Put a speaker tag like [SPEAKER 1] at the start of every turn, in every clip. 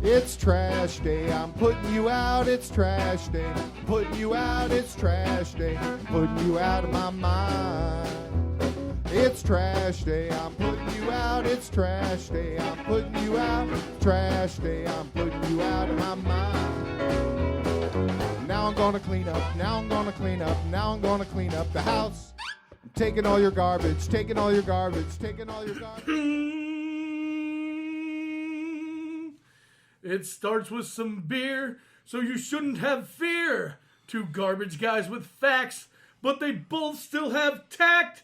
[SPEAKER 1] It's trash day, I'm putting you out, it's trash day. Putting you out, it's trash day. Putting you out of my mind. It's trash day, I'm putting you out, it's trash day. I'm putting you out, trash day, I'm putting you out of my mind. Now I'm gonna clean up, now I'm gonna clean up, now I'm gonna clean up the house. I'm taking all your garbage, taking all your garbage, taking all your garbage.
[SPEAKER 2] It starts with some beer, so you shouldn't have fear. Two garbage guys with facts, but they both still have tact.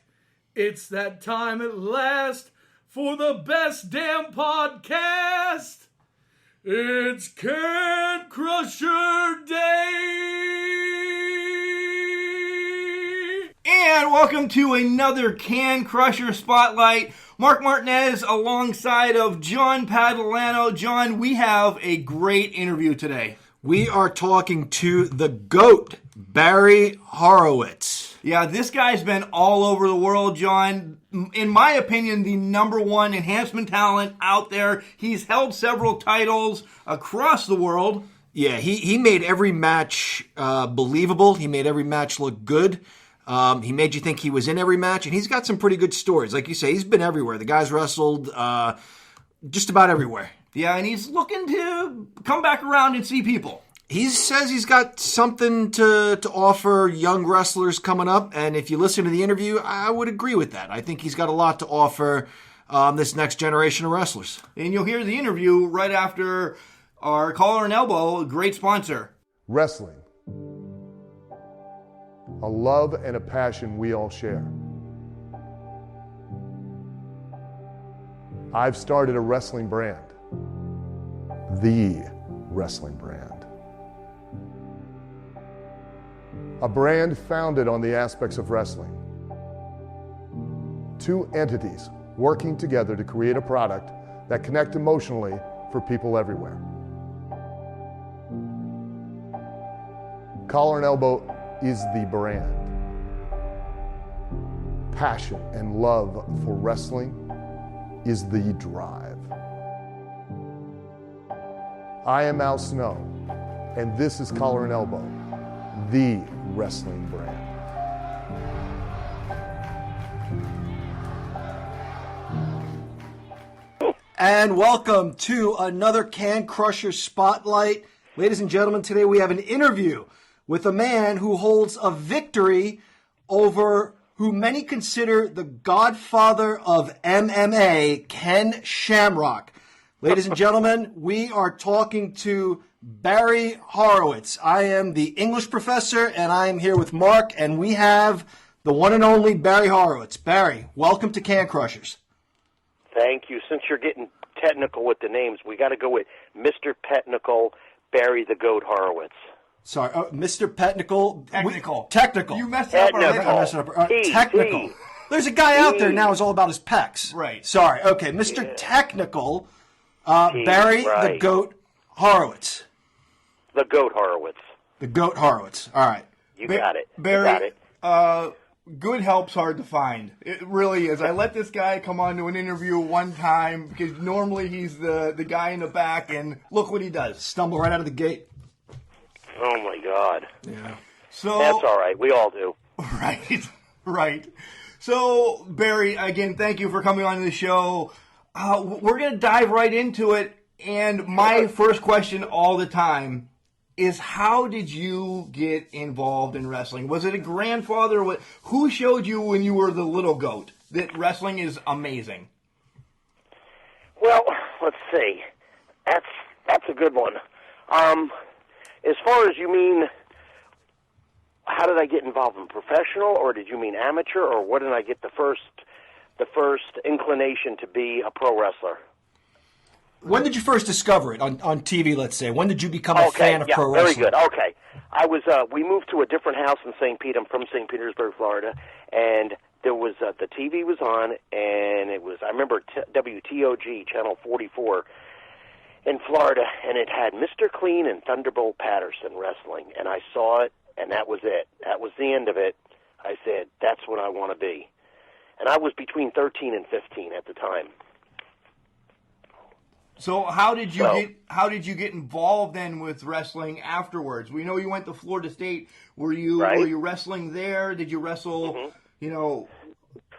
[SPEAKER 2] It's that time at last for the best damn podcast. It's Can Crusher Day!
[SPEAKER 3] And welcome to another Can Crusher Spotlight. Mark Martinez alongside of John Padalano. John, we have a great interview today.
[SPEAKER 4] We are talking to the GOAT, Barry Horowitz.
[SPEAKER 3] Yeah, this guy's been all over the world, John. In my opinion, the number one enhancement talent out there. He's held several titles across the world.
[SPEAKER 4] Yeah, he made every match believable. He made every match look good. He made you think he was in every match, and he's got some pretty good stories. Like you say, he's been everywhere. The guy's wrestled just about everywhere.
[SPEAKER 3] Yeah, and he's looking to come back around and see people.
[SPEAKER 4] He says he's got something to offer young wrestlers coming up, and if you listen to the interview, I would agree with that. I think he's got a lot to offer this next generation of wrestlers.
[SPEAKER 3] And you'll hear the interview right after our Collar and Elbow, a great sponsor.
[SPEAKER 5] Wrestling. A love and a passion we all share. I've started a wrestling brand. The wrestling brand. A brand founded on the aspects of wrestling. Two entities working together to create a product that connect emotionally for people everywhere. Collar and Elbow is the brand. Passion and love for wrestling is the drive. I am Al Snow, and this is Collar and Elbow, the wrestling brand.
[SPEAKER 4] And welcome to another Can Crusher Spotlight. Ladies and gentlemen, today we have an interview with a man who holds a victory over who many consider the godfather of MMA, Ken Shamrock. Ladies and gentlemen, we are talking to Barry Horowitz. I am the English professor, and I am here with Mark, and we have the one and only Barry Horowitz. Barry, welcome to Can Crushers.
[SPEAKER 6] Thank you. Since you're getting technical with the names, we got to go with Mr. Technical, Barry the Goat Horowitz.
[SPEAKER 4] Sorry, Mr. Technical.
[SPEAKER 3] Technical. You messed it up already.
[SPEAKER 6] Technical.
[SPEAKER 4] I messed it up. Technical. There's a guy out there now who's all about his pecs.
[SPEAKER 3] Right.
[SPEAKER 4] Sorry. Okay, Mr. Technical, Barry
[SPEAKER 6] right.
[SPEAKER 4] the Goat Horowitz.
[SPEAKER 6] The Goat Horowitz.
[SPEAKER 4] The Goat Horowitz. All right.
[SPEAKER 6] You got it.
[SPEAKER 3] Barry,
[SPEAKER 6] You got it.
[SPEAKER 3] Good help's hard to find. It really is. I let this guy come on to an interview one time because normally he's the guy in the back, and look what he does.
[SPEAKER 4] Stumble right out of the gate.
[SPEAKER 6] Oh, my God.
[SPEAKER 4] Yeah.
[SPEAKER 3] So
[SPEAKER 6] That's all right. We all do.
[SPEAKER 3] Right. So, Barry, again, thank you for coming on the show. We're going to dive right into it, and my first question all the time is, how did you get involved in wrestling? Was it a grandfather? Who showed you when you were the little goat that wrestling is amazing?
[SPEAKER 6] Well, let's see. That's a good one. As far as you mean, how did I get involved in professional, or did you mean amateur, or what did I get the first inclination to be a pro wrestler?
[SPEAKER 4] When did you first discover it on TV, let's say? When did you become a fan of pro
[SPEAKER 6] very
[SPEAKER 4] wrestling?
[SPEAKER 6] good. Okay. I was we moved to a different house in St. Pete. I'm from St. Petersburg, Florida, and there was the TV was on, and it was, I remember WTOG channel 44 in Florida, and it had Mr. Clean and Thunderbolt Patterson wrestling, and I saw it, and that was it. That was the end of it. I said, that's what I want to be. And I was between 13 and 15 at the time.
[SPEAKER 3] So how did you
[SPEAKER 6] So-
[SPEAKER 3] get involved then with wrestling afterwards? We know you went to Florida State. Were you
[SPEAKER 6] Right.
[SPEAKER 3] wrestling there? Did you wrestle? You know,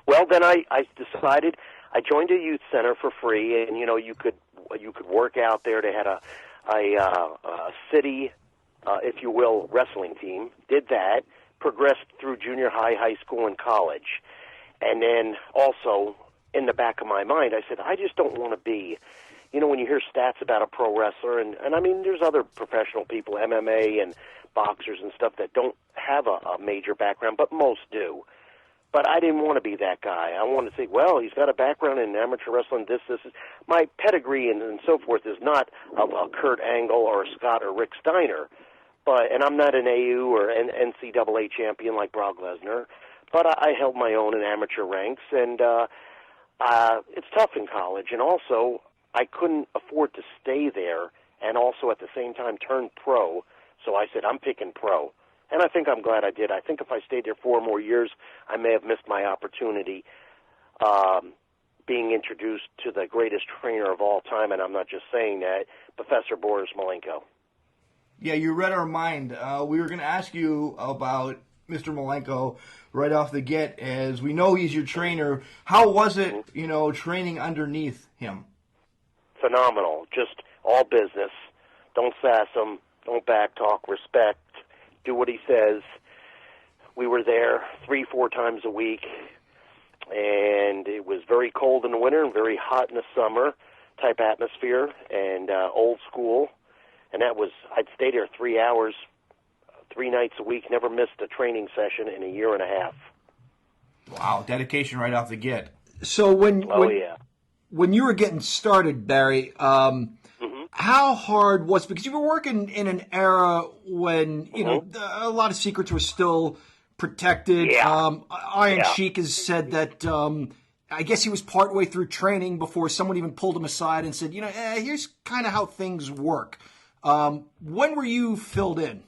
[SPEAKER 6] Well, then I decided I joined a youth center for free, and you could work out there. They had a city, if you will, wrestling team. Did that, progressed through junior high, high school, and college, and then also in the back of my mind, I said I just don't want to be. When you hear stats about a pro wrestler, and I mean, there's other professional people, MMA and boxers and stuff that don't have a major background, but most do. But I didn't want to be that guy. I wanted to say, well, he's got a background in amateur wrestling. This is my pedigree and so forth is not a Kurt Angle or a Scott or Rick Steiner, and I'm not an AU or an NCAA champion like Brock Lesnar. But I held my own in amateur ranks, and it's tough in college. And also, I couldn't afford to stay there and also at the same time turn pro. So I said, I'm picking pro. And I think I'm glad I did. I think if I stayed there 4 more years, I may have missed my opportunity being introduced to the greatest trainer of all time, and I'm not just saying that, Professor Boris Malenko.
[SPEAKER 3] yeah, you read our mind. We were going to ask you about Mr. Malenko right off the get, as we know he's your trainer. How was it, training underneath him?
[SPEAKER 6] Phenomenal. Just all business. Don't sass him. Don't backtalk. Respect. Do what he says. We were there 3-4 times a week, and it was very cold in the winter and very hot in the summer type atmosphere, and old school. And I'd stay there 3 hours, 3 nights a week, never missed a training session in a year and a half.
[SPEAKER 3] Wow, dedication right off the get.
[SPEAKER 4] So when you were getting started, Barry, how hard was it? Because you were working in an era when a lot of secrets were still protected.
[SPEAKER 6] Yeah.
[SPEAKER 4] Iron Sheik has said that I guess he was partway through training before someone even pulled him aside and said, here's kind of how things work. When were you filled in?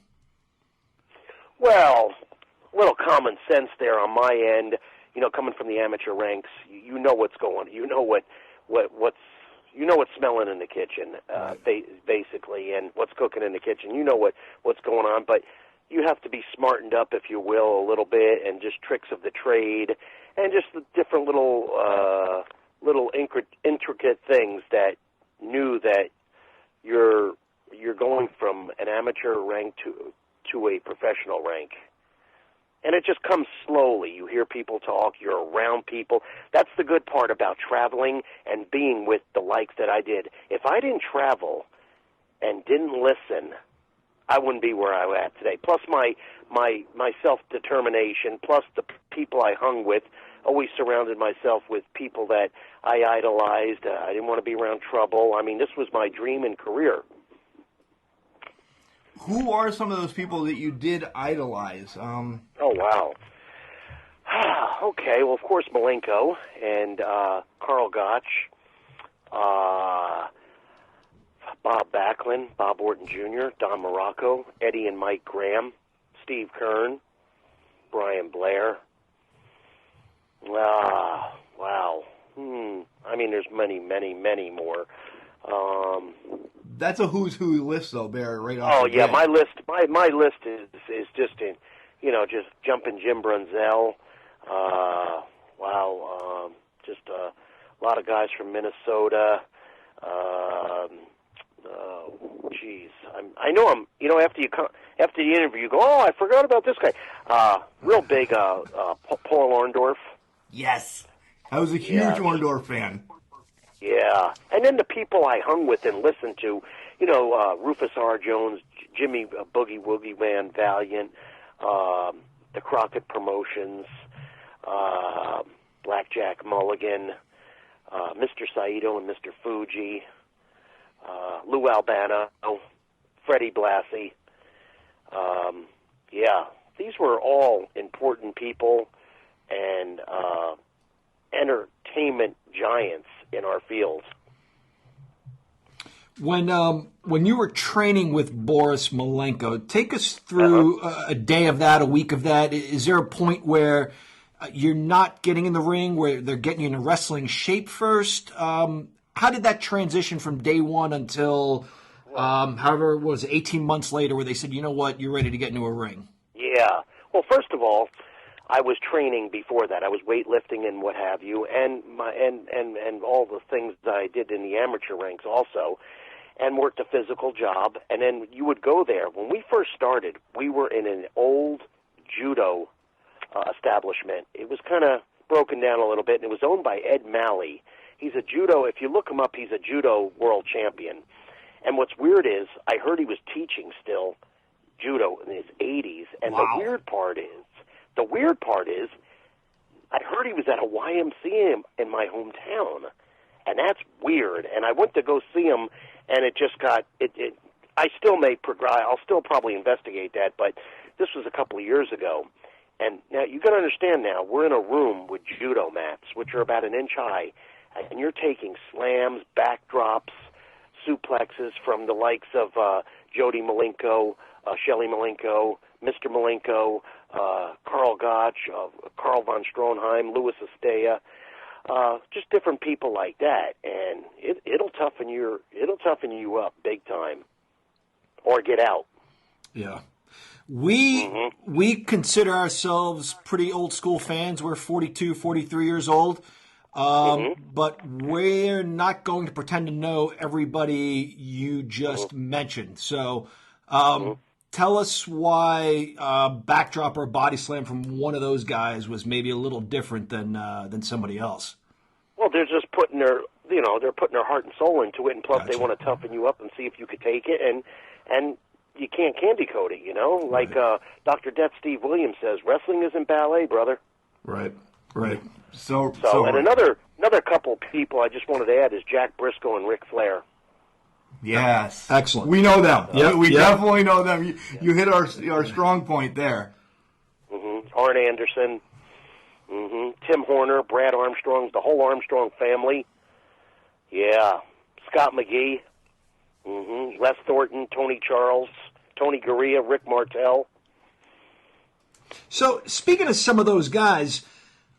[SPEAKER 6] Well, a little common sense there on my end. Coming from the amateur ranks, you know what's going. You know what's smelling in the kitchen, basically, and what's cooking in the kitchen. You know what's going on, but you have to be smartened up, if you will, a little bit, and just tricks of the trade, and just the different little intricate things that knew that you're going from an amateur rank to a professional rank. And it just comes slowly. You hear people talk. You're around people. That's the good part about traveling and being with the likes that I did. If I didn't travel and didn't listen, I wouldn't be where I'm at today. Plus my self-determination, plus the people I hung with, always surrounded myself with people that I idolized. I didn't want to be around trouble. I mean, this was my dream and career.
[SPEAKER 3] Who are some of those people that you did idolize?
[SPEAKER 6] Oh, wow. Okay, well, of course, Malenko and Carl Gotch, Bob Backlund, Bob Orton Jr., Don Morocco, Eddie and Mike Graham, Steve Kern, Brian Blair. Wow. I mean, there's many, many, many more.
[SPEAKER 3] That's a who's who list, though, Barry. Right off.
[SPEAKER 6] Oh
[SPEAKER 3] the
[SPEAKER 6] yeah,
[SPEAKER 3] bat.
[SPEAKER 6] my list is just in, just jumping Jim Brunzell. Just a lot of guys from Minnesota. I know I'm. After the interview, you go, oh, I forgot about this guy. Real big, Paul Orndorff.
[SPEAKER 3] Yes, I was a huge Orndorff fan.
[SPEAKER 6] Yeah, and then the people I hung with and listened to, Rufus R. Jones, Jimmy Boogie Woogie Van Valiant, the Crockett Promotions, Blackjack Mulligan, Mr. Saito and Mr. Fuji, Lou Albano, Freddie Blassie. These were all important people and entertainment giants in our field.
[SPEAKER 4] When you were training with Boris Malenko, take us through a day of that, a week of that. Is there a point where you're not getting in the ring, where they're getting you in a wrestling shape first? how did that transition from day one until, however it was, 18 months later, where they said, you know what, you're ready to get into a ring?
[SPEAKER 6] Yeah. Well, first of all, I was training before that. I was weightlifting and what have you, and all the things that I did in the amateur ranks also, and worked a physical job. And then you would go there. When we first started, we were in an old judo establishment. It was kind of broken down a little bit, and it was owned by Ed Malley. He's a judo. If you look him up, he's a judo world champion. And what's weird is, I heard he was teaching still judo in his 80s. And
[SPEAKER 4] Wow.
[SPEAKER 6] the weird part is, I heard he was at a YMCA in my hometown, and that's weird. And I went to go see him, and it just got it. I still may progress. I'll still probably investigate that, but this was a couple of years ago. And now you got to understand. Now we're in a room with judo mats, which are about an inch high, and you're taking slams, backdrops, suplexes from the likes of Jody Malenko, Shelly Malenko, Mr. Malenko, Karl Gotch, Karl von Stronheim, Louis Estea, just different people like that, and it'll toughen you up big time, or get out.
[SPEAKER 4] Yeah. We consider ourselves pretty old school fans. We're 42, 43 years old. But we're not going to pretend to know everybody you just mentioned. So tell us why backdrop or body slam from one of those guys was maybe a little different than somebody else.
[SPEAKER 6] Well, they're just putting their heart and soul into it, and plus they want to toughen you up and see if you could take it, and you can't candy coat it, like Dr. Death Steve Williams says, wrestling isn't ballet, brother.
[SPEAKER 4] Right.
[SPEAKER 3] So
[SPEAKER 6] and another couple people I just wanted to add is Jack Briscoe and Ric Flair.
[SPEAKER 3] Yes.
[SPEAKER 4] Excellent.
[SPEAKER 3] We know them.
[SPEAKER 4] Yep.
[SPEAKER 3] We definitely know them. You hit our strong point there.
[SPEAKER 6] Arn Anderson, Tim Horner, Brad Armstrong, the whole Armstrong family. Yeah. Scott McGee, Les Thornton, Tony Charles, Tony Gurria, Rick Martel.
[SPEAKER 4] So speaking of some of those guys,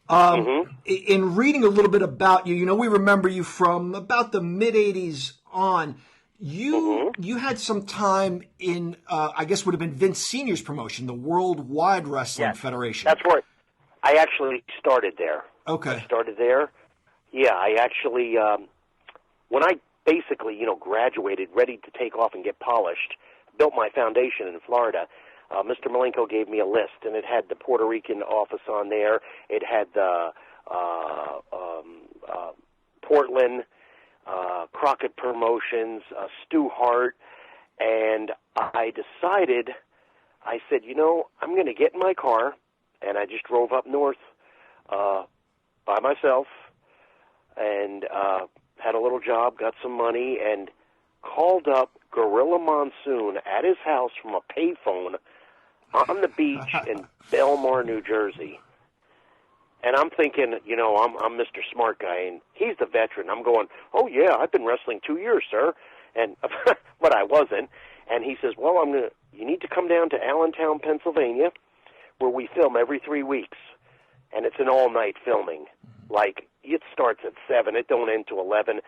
[SPEAKER 4] in reading a little bit about you, we remember you from about the mid-'80s on. You had some time in, I guess would have been Vince Sr.'s promotion, the Worldwide Wrestling Federation.
[SPEAKER 6] That's where I actually started there.
[SPEAKER 4] Okay.
[SPEAKER 6] I started there. Yeah, I actually, when I basically, graduated, ready to take off and get polished, built my foundation in Florida, Mr. Malenko gave me a list, and it had the Puerto Rican office on there. It had the Portland, Crockett Promotions, Stu Hart, and I decided, I said, I'm going to get in my car, and I just drove up north by myself and had a little job, got some money, and called up Gorilla Monsoon at his house from a payphone on the beach in Belmar, New Jersey. And I'm thinking, I'm Mr. Smart Guy, and he's the veteran. I'm going, oh, yeah, I've been wrestling 2 years, sir. And but I wasn't. And he says, well, you need to come down to Allentown, Pennsylvania, where we film every 3 weeks. And it's an all-night filming. Like, it starts at 7. It don't end till 11.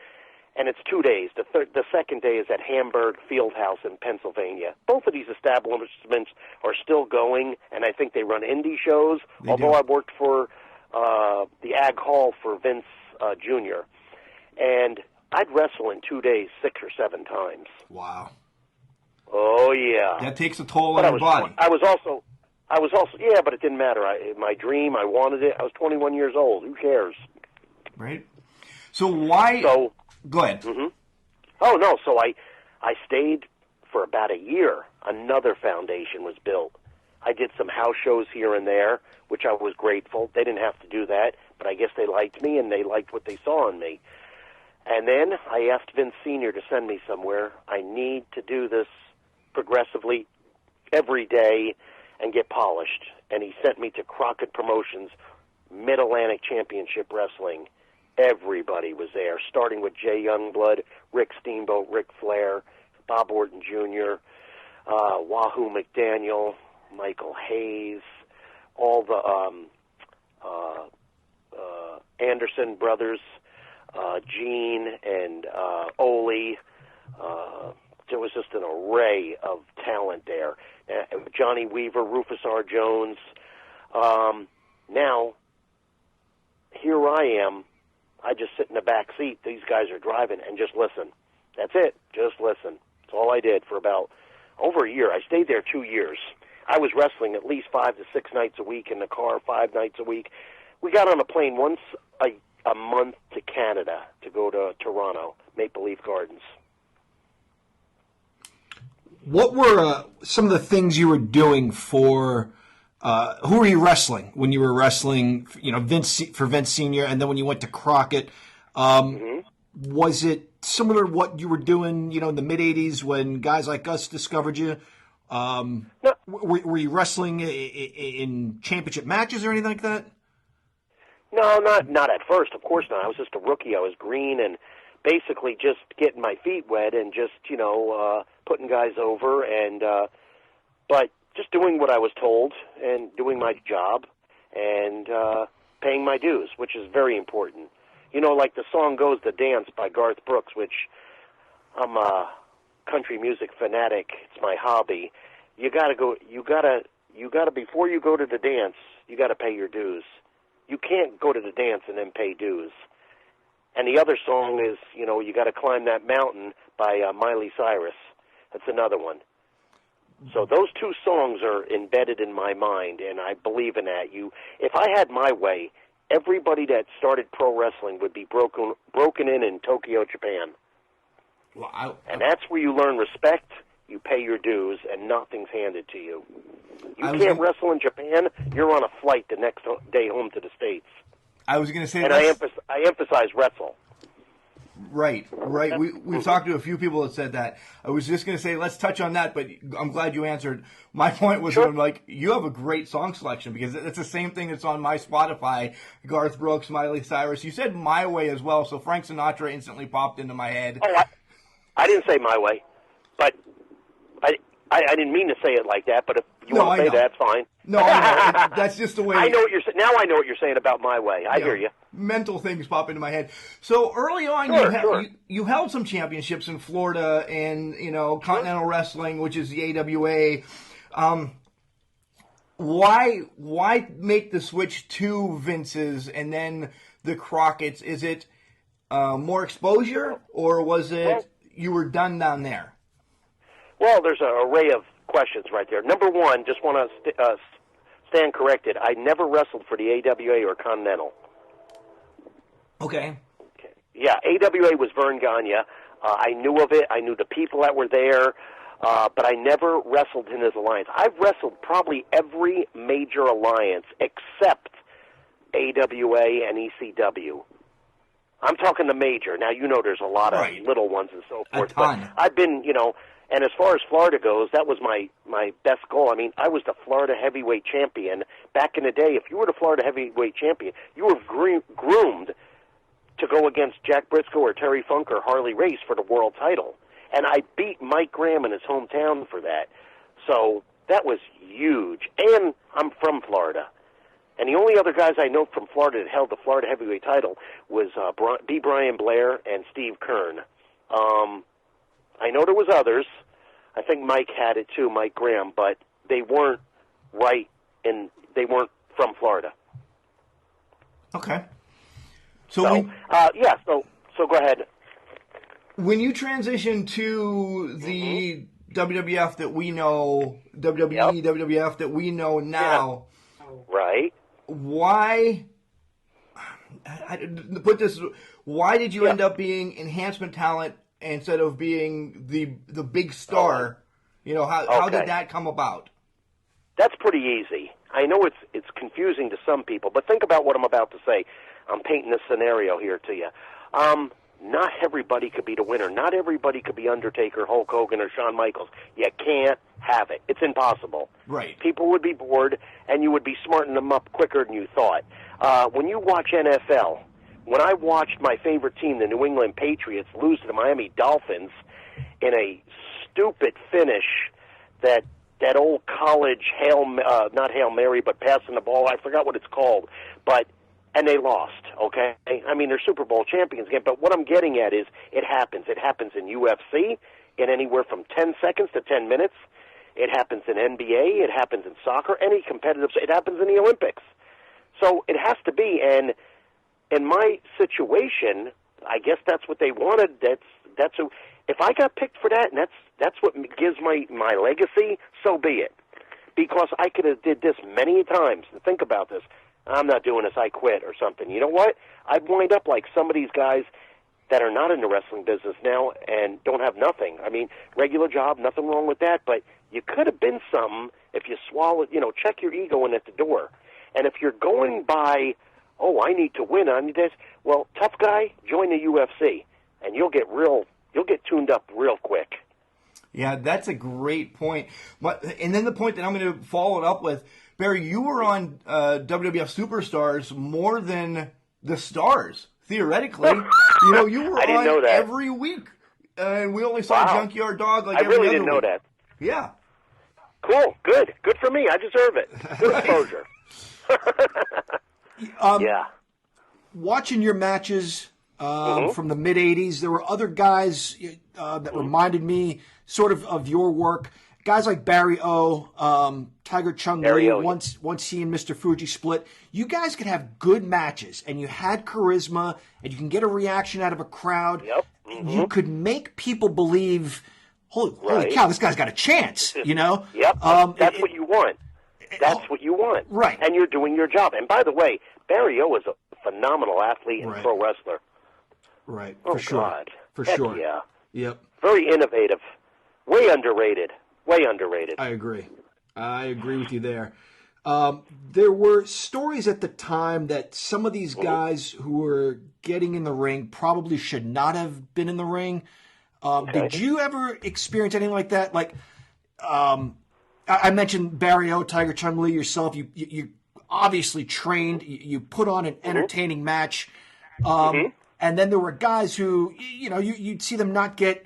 [SPEAKER 6] And it's 2 days. The second day is at Hamburg Fieldhouse in Pennsylvania. Both of these establishments are still going, and I think they run indie shows, although I worked for the Ag Hall for Vince Jr. And I'd wrestle in 2 days 6 or 7 times.
[SPEAKER 4] Wow.
[SPEAKER 6] Oh, yeah.
[SPEAKER 3] That takes a toll on your body.
[SPEAKER 6] I was also, yeah, but it didn't matter. My dream, I wanted it. I was 21 years old. Who cares?
[SPEAKER 3] Right. So why...
[SPEAKER 6] So...
[SPEAKER 3] Go ahead.
[SPEAKER 6] Oh, no, so I stayed for about a year. Another foundation was built. I did some house shows here and there, which I was grateful. They didn't have to do that, but I guess they liked me, and they liked what they saw in me. And then I asked Vince Sr. to send me somewhere. I need to do this progressively every day and get polished. And he sent me to Crockett Promotions, Mid-Atlantic Championship Wrestling. Everybody was there, starting with Jay Youngblood, Rick Steamboat, Ric Flair, Bob Orton Jr., Wahoo McDaniel, Michael Hayes, all the Anderson brothers, Gene and Ole. There was just an array of talent there. Johnny Weaver, Rufus R. Jones. Now, here I am. I just sit in the back seat. These guys are driving and just listen. That's it. Just listen. That's all I did for about over a year. I stayed there 2 years. I was wrestling at least 5 to 6 nights a week in the car, 5 nights a week. We got on a plane once a month to Canada to go to Toronto, Maple Leaf Gardens.
[SPEAKER 4] What were some of the things you were doing for? Who were you wrestling when you were wrestling? Vince Senior, and then when you went to Crockett, was it similar to what you were doing? In the mid '80s when guys like us discovered you.
[SPEAKER 6] No.
[SPEAKER 4] Were you wrestling in championship matches or anything like that?
[SPEAKER 6] No, not at first. Of course not. I was just a rookie. I was green and basically just getting my feet wet and just putting guys over but just doing what I was told and doing my job and paying my dues, which is very important. Like the song goes, "The Dance" by Garth Brooks, which I'm a country music fanatic. It's my hobby. You gotta before you go to the dance, you gotta pay your dues. You can't go to the dance and then pay dues. And the other song is, you got to climb that mountain by Miley Cyrus. That's another one. So those two songs are embedded in my mind, and I believe in that. If I had my way, everybody that started pro wrestling would be broken in Tokyo, Japan.
[SPEAKER 3] Well,
[SPEAKER 6] and that's where you learn respect, you pay your dues, and nothing's handed to you. You can't wrestle in Japan, you're on a flight the next day home to the States.
[SPEAKER 3] I was going to say,
[SPEAKER 6] and I emphasize wrestle.
[SPEAKER 3] Right. We've talked to a few people that said that. I was just going to say, let's touch on that, but I'm glad you answered. My point was,
[SPEAKER 6] sure.
[SPEAKER 3] You have a great song selection because it's the same thing that's on my Spotify. Garth Brooks, Miley Cyrus. You said "My Way" as well, so Frank Sinatra instantly popped into my head.
[SPEAKER 6] Oh, I didn't say "My Way," but I didn't mean to say it like that. But if you want to say that, that's fine.
[SPEAKER 3] No, I know. That's just the way.
[SPEAKER 6] I know what you're saying. Now I know what you're saying about "My Way." I hear you.
[SPEAKER 3] Mental things pop into my head. So early on, you held some championships in Florida and Continental Wrestling, which is the AWA. Why make the switch to Vince's and then the Crockett's? Is it more exposure, or was it you were done down there?
[SPEAKER 6] Well, there's an array of questions right there. Number one, just want to stand corrected. I never wrestled for the AWA or Continental.
[SPEAKER 3] Okay.
[SPEAKER 6] Yeah, AWA was Vern Gagne. I knew of it. I knew the people that were there, but I never wrestled in his alliance. I've wrestled probably every major alliance except AWA and ECW. I'm talking the major. Now, there's a lot of little ones and so forth. But I've been, and as far as Florida goes, that was my best goal. I mean, I was the Florida heavyweight champion. Back in the day, if you were the Florida heavyweight champion, you were groomed to go against Jack Briscoe or Terry Funk or Harley Race for the world title. And I beat Mike Graham in his hometown for that. So that was huge. And I'm from Florida. And the only other guys I know from Florida that held the Florida heavyweight title was B. Brian Blair and Steve Kern. I know there was others. I think Mike had it too, Mike Graham, but they weren't they weren't from Florida.
[SPEAKER 3] Okay.
[SPEAKER 6] So go ahead.
[SPEAKER 3] When you transition to the WWF that we know, WWE, WWF that we know now,
[SPEAKER 6] right?
[SPEAKER 3] Why did you end up being enhancement talent instead of being the big star? How did that come about?
[SPEAKER 6] That's pretty easy. I know it's confusing to some people, but think about what I'm about to say. I'm painting this scenario here to you. Not everybody could be the winner. Not everybody could be Undertaker, Hulk Hogan, or Shawn Michaels. You can't have it. It's impossible.
[SPEAKER 3] Right.
[SPEAKER 6] People would be bored, and you would be smarting them up quicker than you thought. When you watch NFL, when I watched my favorite team, the New England Patriots, lose to the Miami Dolphins in a stupid finish, that old college not Hail Mary, but passing the ball, I forgot what it's called, but and they lost, okay? I mean, they're Super Bowl champions again, but what I'm getting at is it happens. It happens in UFC in anywhere from 10 seconds to 10 minutes. It happens in NBA. It happens in soccer, any competitive. It happens in the Olympics. So it has to be, and in my situation, I guess that's what they wanted. If I got picked for that, and that's what gives my legacy, so be it. Because I could have did this many times. And think about this. I'm not doing this, I quit or something. You know what? I'd wind up like some of these guys that are not in the wrestling business now and don't have nothing. I mean, regular job, nothing wrong with that, but you could have been something if you swallowed, check your ego in at the door. And if you're going by, I need to win, I need this, well, tough guy, join the UFC, and you'll get tuned up real quick.
[SPEAKER 3] Yeah, that's a great point. And then the point that I'm going to follow it up with, Barry, you were on WWF Superstars more than the stars, theoretically. You were
[SPEAKER 6] I didn't know
[SPEAKER 3] on
[SPEAKER 6] that.
[SPEAKER 3] every week. And we only saw Junkyard Dog like
[SPEAKER 6] I
[SPEAKER 3] every
[SPEAKER 6] really
[SPEAKER 3] other
[SPEAKER 6] didn't know
[SPEAKER 3] week.
[SPEAKER 6] that.
[SPEAKER 3] Yeah.
[SPEAKER 6] Cool, good for me. I deserve it. Good exposure. Yeah.
[SPEAKER 4] Watching your matches from the mid-'80s, there were other guys that reminded me sort of your work. Guys like Barry O, Tiger Chung Lee, once he and Mr. Fuji split. You guys could have good matches, and you had charisma, and you can get a reaction out of a crowd.
[SPEAKER 6] Yep.
[SPEAKER 4] You could make people believe, holy cow, this guy's got a chance,
[SPEAKER 6] Yep. That's what you want. That's what you want.
[SPEAKER 4] Right.
[SPEAKER 6] And you're doing your job. And by the way, Barry O is a phenomenal athlete and pro wrestler.
[SPEAKER 4] Right.
[SPEAKER 6] Oh,
[SPEAKER 4] For sure.
[SPEAKER 6] God.
[SPEAKER 4] For
[SPEAKER 6] Heck
[SPEAKER 4] sure.
[SPEAKER 6] Yeah.
[SPEAKER 4] Yep.
[SPEAKER 6] Very innovative. Way underrated. Way underrated.
[SPEAKER 4] I agree with you there. There were stories at the time that some of these guys who were getting in the ring probably should not have been in the ring. Did you ever experience anything like that? Like, I mentioned Barry O, Tiger Chung Lee, yourself. You obviously trained. You put on an entertaining match. And then there were guys who, you'd see them not get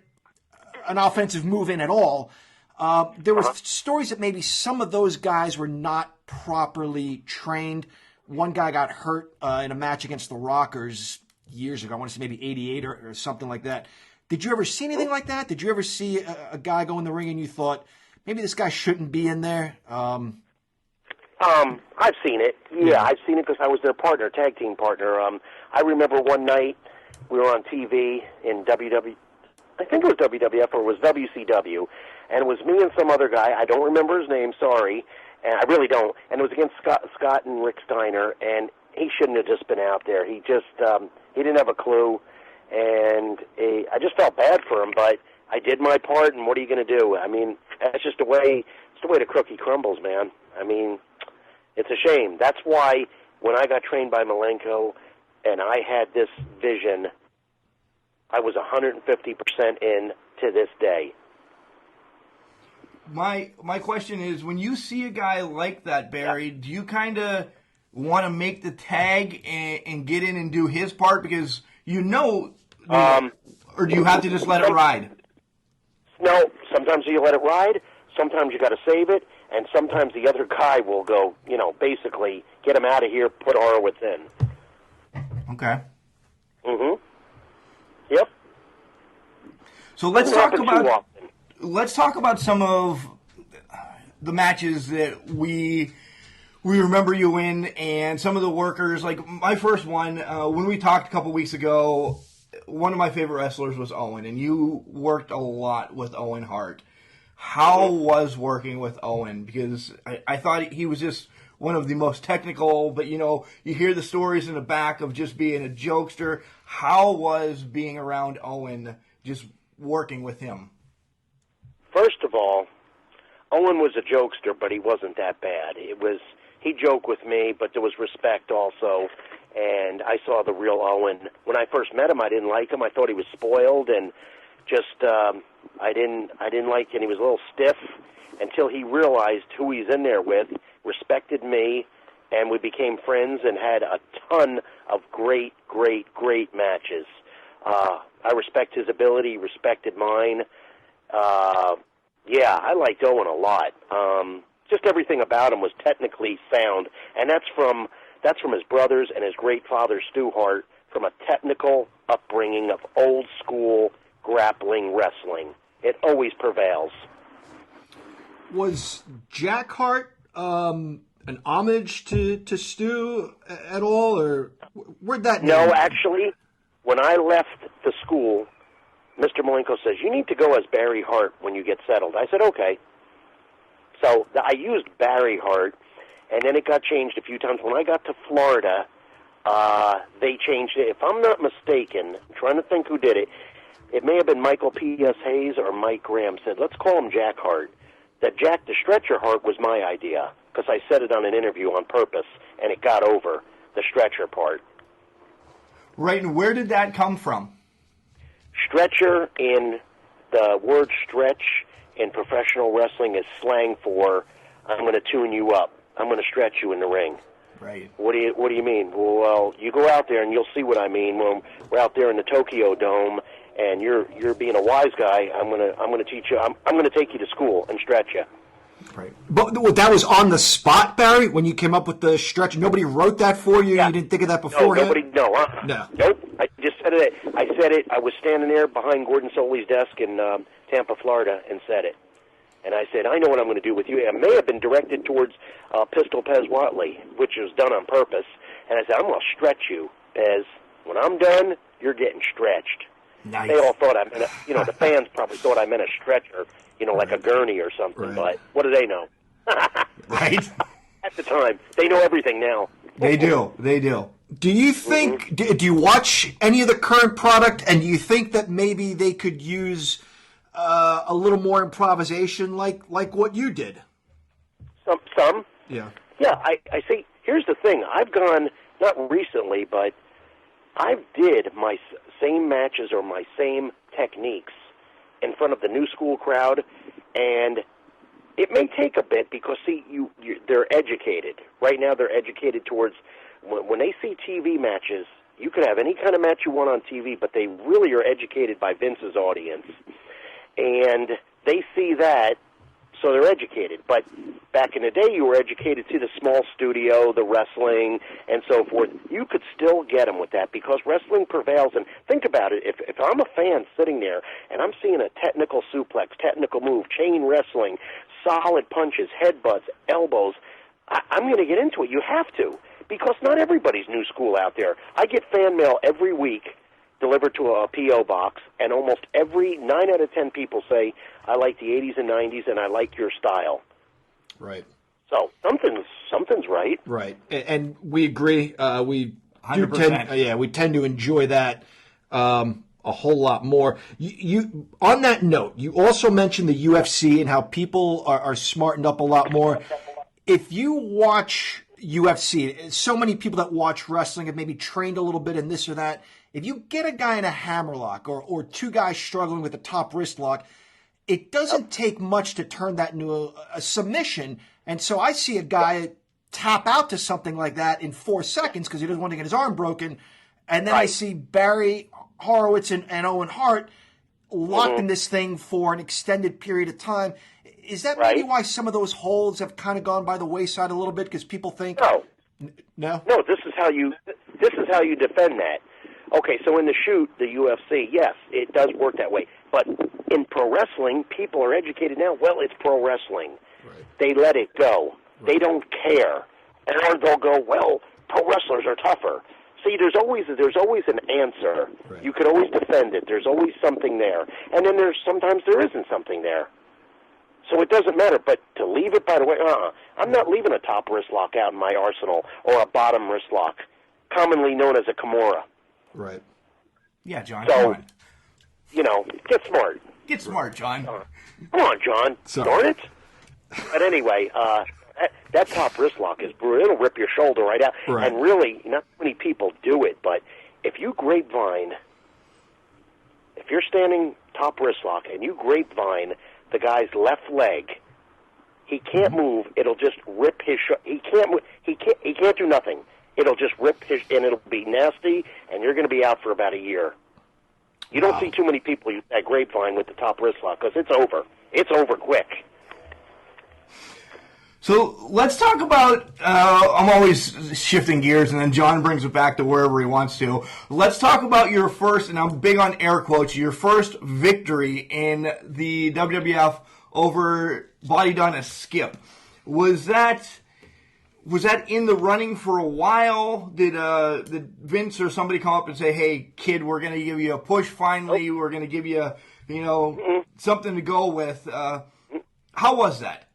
[SPEAKER 4] an offensive move in at all. There were stories that maybe some of those guys were not properly trained. One guy got hurt in a match against the Rockers years ago. I want to say maybe 88 or something like that. Did you ever see anything like that? Did you ever see a guy go in the ring and you thought, maybe this guy shouldn't be in there?
[SPEAKER 6] I've seen it. Yeah, I've seen it because I was their partner, tag team partner. I remember one night we were on TV in I think it was WWF or it was WCW, and it was me and some other guy. I don't remember his name, sorry, and I really don't. And it was against Scott and Rick Steiner, and he shouldn't have just been out there. He just he didn't have a clue, and I just felt bad for him, but I did my part, and what are you going to do? I mean, that's just the way the cookie crumbles, man. I mean, it's a shame. That's why when I got trained by Malenko and I had this vision, I was 150% in to this day.
[SPEAKER 3] My question is, when you see a guy like that, Barry, do you kind of want to make the tag and get in and do his part because or do you have to just let it ride?
[SPEAKER 6] No, sometimes you let it ride, sometimes you got to save it, and sometimes the other guy will go, basically get him out of here, put Horowitz in.
[SPEAKER 3] Okay.
[SPEAKER 6] Yep.
[SPEAKER 3] So let's talk about some of the matches that we remember you in, and some of the workers. Like my first one, when we talked a couple weeks ago, one of my favorite wrestlers was Owen, and you worked a lot with Owen Hart. How was working with Owen? Because I thought he was just one of the most technical, but you hear the stories in the back of just being a jokester. How was being around Owen, just working with him?
[SPEAKER 6] First of all, Owen was a jokester, but he wasn't that bad. He joked with me, but there was respect also, and I saw the real Owen. When I first met him, I didn't like him. I thought he was spoiled, and just I didn't like him. He was a little stiff until he realized who he's in there with, respected me, and we became friends and had a ton of great matches. I respect his ability, he respected mine. I liked Owen a lot. Just everything about him was technically sound, and that's from That's from his brothers and his great father, Stu Hart, from a technical upbringing of old school grappling wrestling. It always prevails.
[SPEAKER 4] Was Jack Hart an homage to Stu at all, or where'd that
[SPEAKER 6] No,
[SPEAKER 4] name-
[SPEAKER 6] actually, when I left the school, Mr. Malenko says, you need to go as Barry Hart when you get settled. I said, okay. So I used Barry Hart, and then it got changed a few times. When I got to Florida, they changed it. If I'm not mistaken, I'm trying to think who did it. It may have been Michael P.S. Hayes or Mike Graham said, let's call him Jack Hart. That Jack the Stretcher Hart was my idea, because I said it on an interview on purpose, and it got over, the stretcher part.
[SPEAKER 3] Right, and where did that come from?
[SPEAKER 6] Stretcher, in the word stretch in professional wrestling, is slang for I'm going to tune you up. I'm going to stretch you in the ring.
[SPEAKER 3] Right.
[SPEAKER 6] What do you mean? Well, you go out there and you'll see what I mean. When we're out there in the Tokyo Dome, and you're being a wise guy, I'm gonna teach you. I'm gonna take you to school and stretch you.
[SPEAKER 4] Right. But that was on the spot, Barry, when you came up with the stretch. Nobody wrote that for you.
[SPEAKER 6] Yeah.
[SPEAKER 4] You didn't think of that beforehand.
[SPEAKER 6] No. Nope. I just said it. I was standing there behind Gordon Soley's desk in Tampa, Florida, and said it. And I said, I know what I'm going to do with you. It may have been directed towards Pistol Pez Watley, which was done on purpose. And I said, I'm going to stretch you, Pez. When I'm done, you're getting stretched.
[SPEAKER 3] Nice.
[SPEAKER 6] They all thought I meant, the fans probably thought I meant a stretcher, like a gurney or something.
[SPEAKER 4] Right.
[SPEAKER 6] But what do they know?
[SPEAKER 3] Right.
[SPEAKER 6] At the time, they know everything now.
[SPEAKER 3] They do.
[SPEAKER 4] Do you think? Do you watch any of the current product, and do you think that maybe they could use a little more improvisation, like what you did?
[SPEAKER 6] Some.
[SPEAKER 4] Yeah.
[SPEAKER 6] Yeah, I see. Here's the thing. I've gone, not recently, but I did my same matches or my same techniques in front of the new school crowd, and it may take a bit because, see, they're educated. Right now they're educated towards, when they see TV matches, you could have any kind of match you want on TV, but they really are educated by Vince's audience. And they see that, so they're educated. But back in the day, you were educated to the small studio, the wrestling, and so forth. You could still get them with that because wrestling prevails. And think about it. If I'm a fan sitting there and I'm seeing a technical suplex, technical move, chain wrestling, solid punches, headbutts, elbows, I'm going to get into it. You have to, because not everybody's new school out there. I get fan mail every week delivered to a P.O. box, and almost 9 out of 10 people say, I like the 80s and 90s, and I like your style.
[SPEAKER 4] Right.
[SPEAKER 6] So something's right.
[SPEAKER 4] Right. And we agree. We
[SPEAKER 3] 100%.
[SPEAKER 4] we tend to enjoy that a whole lot more. You on that note, you also mentioned the UFC and how people are smartened up a lot more. If you watch UFC, so many people that watch wrestling have maybe trained a little bit in this or that. If you get a guy in a hammerlock or two guys struggling with a top wrist lock, it doesn't take much to turn that into a submission. And so I see a guy tap out to something like that in 4 seconds because he doesn't want to get his arm broken. And then I see Barry Horowitz and Owen Hart locked in this thing for an extended period of time. Is that maybe why some of those holds have kind of gone by the wayside a little bit because people think no?
[SPEAKER 6] No, this is how you defend that. Okay, so in the shoot, the UFC, yes, it does work that way. But in pro wrestling, people are educated now. Well, it's pro wrestling.
[SPEAKER 4] Right.
[SPEAKER 6] They let it go. Right. They don't care. And or they'll go, well, pro wrestlers are tougher. See, there's always an answer.
[SPEAKER 4] Right.
[SPEAKER 6] You could always defend it. There's always something there. And then sometimes there isn't something there. So it doesn't matter. But to leave it, by the way, I'm not leaving a top wrist lock out in my arsenal or a bottom wrist lock, commonly known as a Kimura.
[SPEAKER 4] Right.
[SPEAKER 3] Yeah, John,
[SPEAKER 6] So,
[SPEAKER 3] come on.
[SPEAKER 6] Get smart.
[SPEAKER 3] Get smart, John.
[SPEAKER 6] Come on, John.
[SPEAKER 4] Sorry.
[SPEAKER 6] Darn it. But anyway, that top wrist lock is brutal. It'll rip your shoulder right out.
[SPEAKER 4] Right.
[SPEAKER 6] And really, not many people do it, but if you grapevine, if you're standing top wrist lock and you grapevine the guy's left leg, he can't move. It'll just rip his he can't move. He can't do nothing. It'll just rip his, and it'll be nasty, and you're going to be out for about a year. You don't see too many people use that grapevine with the top wrist lock because it's over. It's over quick.
[SPEAKER 3] So let's talk about, I'm always shifting gears, and then John brings it back to wherever he wants to. Let's talk about your first, and I'm big on air quotes, your first victory in the WWF over Body Done a Skip. Was that in the running for a while? Did Vince or somebody come up and say, hey, kid, we're going to give you a push finally, we're going to give you, something to go with? How was that?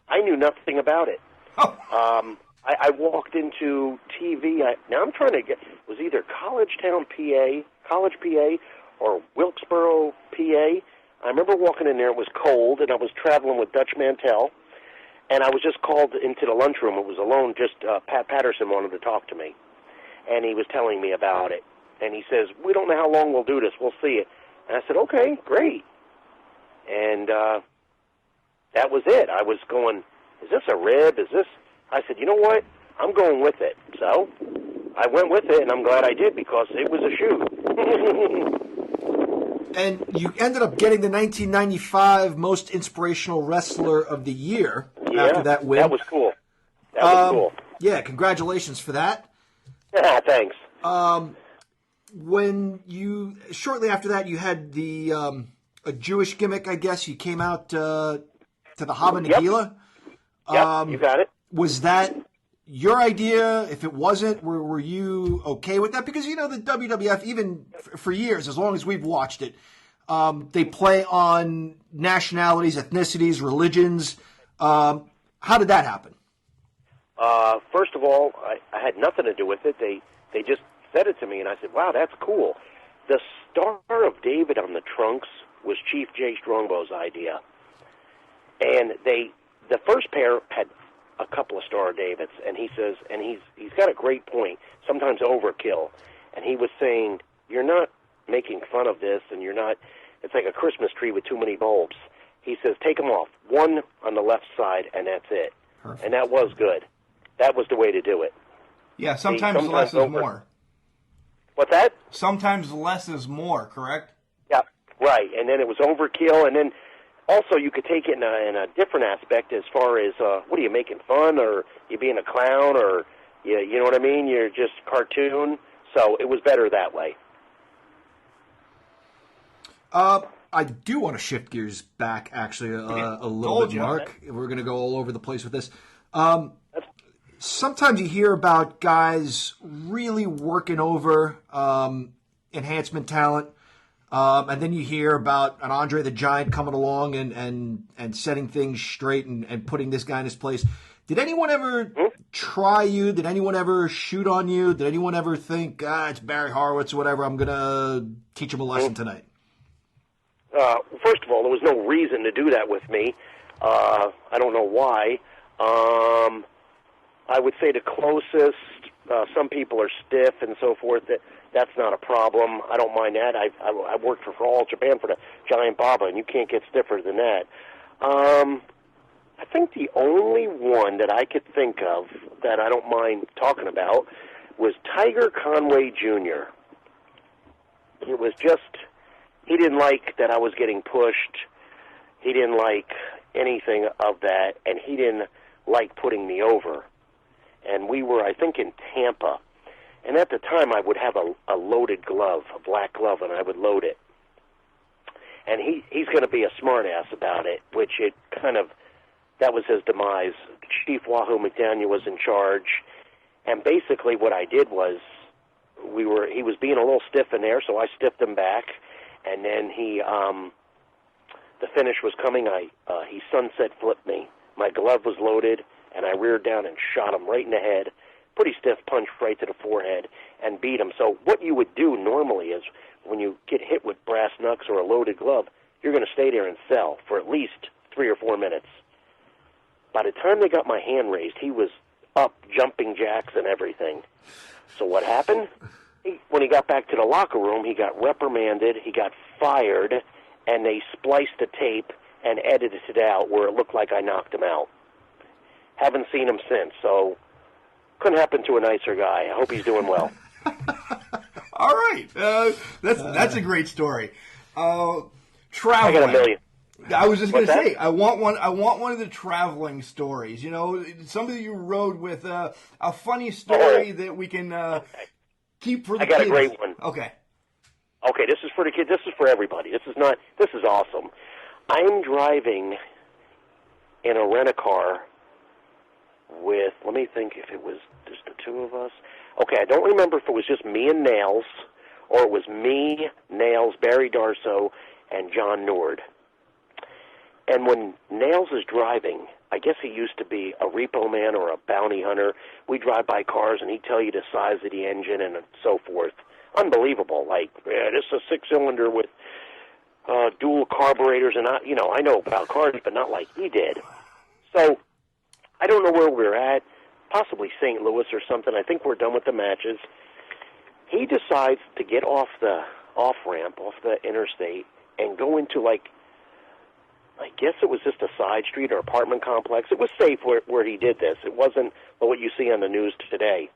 [SPEAKER 6] I knew nothing about it.
[SPEAKER 3] Oh.
[SPEAKER 6] I walked into TV. Now I'm trying to get. It was either College PA, or Wilkesboro, PA. I remember walking in there. It was cold, and I was traveling with Dutch Mantell, and I was just called into the lunchroom. It was alone. Just Pat Patterson wanted to talk to me, and he was telling me about it. And he says, "We don't know how long we'll do this. We'll see it." And I said, "Okay, great." And that was it. I was going, is this a rib? Is this? I said, you know what? I'm going with it. So I went with it, and I'm glad I did because it was a shoot.
[SPEAKER 4] And you ended up getting the 1995 Most Inspirational Wrestler of the Year after that win.
[SPEAKER 6] That was cool. That was cool.
[SPEAKER 4] Yeah, congratulations for that.
[SPEAKER 6] Thanks.
[SPEAKER 4] When you, shortly after that, you had the a Jewish gimmick, I guess. You came out to the Hava Nagila.
[SPEAKER 6] Yep, you got it.
[SPEAKER 4] Was that your idea? If it wasn't, were you okay with that? Because, the WWF, even for years, as long as we've watched it, they play on nationalities, ethnicities, religions. How did that happen?
[SPEAKER 6] First of all, I had nothing to do with it. They just said it to me, and I said, wow, that's cool. The Star of David on the trunks was Chief Jay Strongbow's idea. And the first pair had a couple of Star of Davids, and he says, and he's got a great point, sometimes overkill. And he was saying, you're not making fun of this, and it's like a Christmas tree with too many bulbs. He says, take them off, one on the left side, and that's it. Perfect. And that was good. That was the way to do it.
[SPEAKER 3] Yeah, sometimes less is more.
[SPEAKER 6] What's that?
[SPEAKER 3] Sometimes less is more, correct?
[SPEAKER 6] Yeah, right. And then it was overkill, and then also you could take it in a different aspect as far as, what are you, making fun, or you being a clown, or, you know what I mean? You're just cartoon. So it was better that way.
[SPEAKER 4] I do want to shift gears back, actually, a little bit, Mark. We're going to go all over the place with this. Sometimes you hear about guys really working over enhancement talent, and then you hear about an Andre the Giant coming along and setting things straight and putting this guy in his place. Did anyone ever try you? Did anyone ever shoot on you? Did anyone ever think, it's Barry Horowitz or whatever, I'm going to teach him a lesson tonight?
[SPEAKER 6] First of all, there was no reason to do that with me. I don't know why. I would say the closest, some people are stiff and so forth. That's not a problem. I don't mind that. I worked for All Japan for the Giant Baba, and you can't get stiffer than that. I think the only one that I could think of that I don't mind talking about was Tiger Conway Jr. It was just, he didn't like that I was getting pushed. He didn't like anything of that, and he didn't like putting me over. And we were, I think, in Tampa. And at the time, I would have a loaded glove, a black glove, and I would load it. And he's going to be a smartass about it, which it kind of, that was his demise. Chief Wahoo McDaniel was in charge. And basically what I did was, he was being a little stiff in there, so I stiffed him back. And then the finish was coming. He sunset flipped me. My glove was loaded, and I reared down and shot him right in the head. Pretty stiff punch right to the forehead, and beat him. So what you would do normally is when you get hit with brass knucks or a loaded glove, you're going to stay there and sell for at least 3 or 4 minutes. By the time they got my hand raised, he was up, jumping jacks and everything. So what happened? When he got back to the locker room, he got reprimanded, he got fired, and they spliced the tape and edited it out where it looked like I knocked him out. Haven't seen him since, so couldn't happen to a nicer guy. I hope he's doing well.
[SPEAKER 3] All right. That's a great story. Traveling.
[SPEAKER 6] I got a million.
[SPEAKER 3] I was just going to
[SPEAKER 6] What's that?
[SPEAKER 3] say, I want one of the traveling stories. You know, somebody you rode with, a funny story that we can keep for the
[SPEAKER 6] I got
[SPEAKER 3] kids.
[SPEAKER 6] a great one.
[SPEAKER 3] Okay.
[SPEAKER 6] Okay, this is for the kids. This is for everybody. This is awesome. I'm driving in a rent-a-car with, let me think if it was just the two of us. Okay, I don't remember if it was just me and Nails, or it was me, Nails, Barry Darso, and John Nord. And when Nails is driving, I guess he used to be a repo man or a bounty hunter. We drive by cars, and he'd tell you the size of the engine and so forth. Unbelievable. Like, yeah, this is a six-cylinder with dual carburetors, and I know about cars, but not like he did. So I don't know where we're at, possibly St. Louis or something. I think we're done with the matches. He decides to get off the off-ramp, off the interstate, and go into, like, I guess it was just a side street or apartment complex. It was safe where he did this. It wasn't what you see on the news today.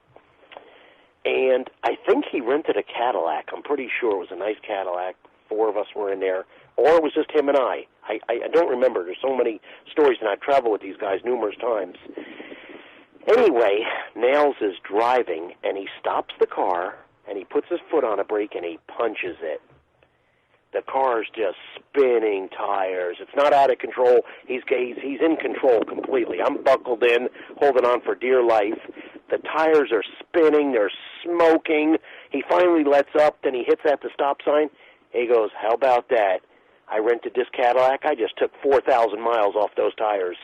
[SPEAKER 6] And I think he rented a Cadillac. I'm pretty sure it was a nice Cadillac. 4 of us were in there. Or it was just him and I. I don't remember. There's so many stories, and I've traveled with these guys numerous times. Anyway, Nails is driving, and he stops the car, and he puts his foot on a brake, and he punches it. The car's just spinning tires. It's not out of control. He's in control completely. I'm buckled in, holding on for dear life. The tires are spinning. They're smoking. He finally lets up. Then he hits at the stop sign. He goes, "How about that? I rented this Cadillac. I just took 4,000 miles off those tires."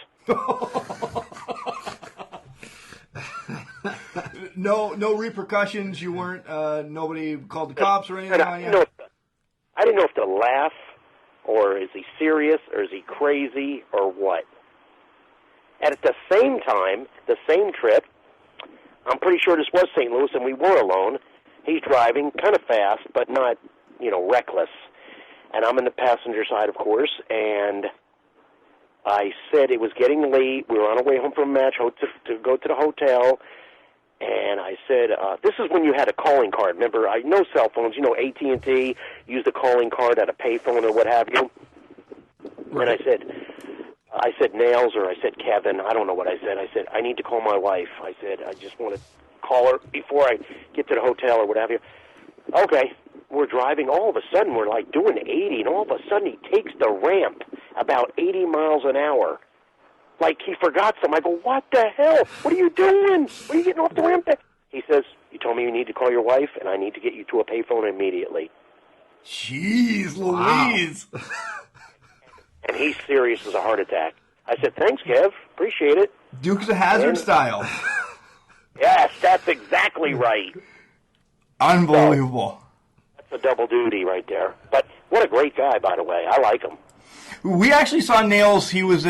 [SPEAKER 3] No repercussions. You weren't. Nobody called the cops or anything.
[SPEAKER 6] I didn't know if to laugh, or is he serious, or is he crazy, or what. And at the same time, the same trip, I'm pretty sure this was St. Louis, and we were alone. He's driving kind of fast, but not, reckless. And I'm in the passenger side, of course, and I said it was getting late. We were on our way home from a match to go to the hotel, and I said, this is when you had a calling card. Remember, no cell phones. AT&T used a calling card at a payphone or what have you. Right. And I said Nails, or I said Kevin. I don't know what I said. I said, I need to call my wife. I said, I just want to call her before I get to the hotel or what have you. Okay, we're driving. All of a sudden, we're like doing 80, and all of a sudden he takes the ramp about 80 miles an hour. Like he forgot something. I go, what the hell? What are you doing? What are you getting off the ramp? He says, you told me you need to call your wife, and I need to get you to a payphone immediately.
[SPEAKER 3] Jeez Louise.
[SPEAKER 6] Wow. And he's serious as a heart attack. I said, thanks, Kev. Appreciate it.
[SPEAKER 3] Dukes of Hazzard style.
[SPEAKER 6] Yes, that's exactly right.
[SPEAKER 3] Unbelievable.
[SPEAKER 6] So, that's a double duty right there. But what a great guy, by the way. I like him.
[SPEAKER 3] We actually saw Nails. He was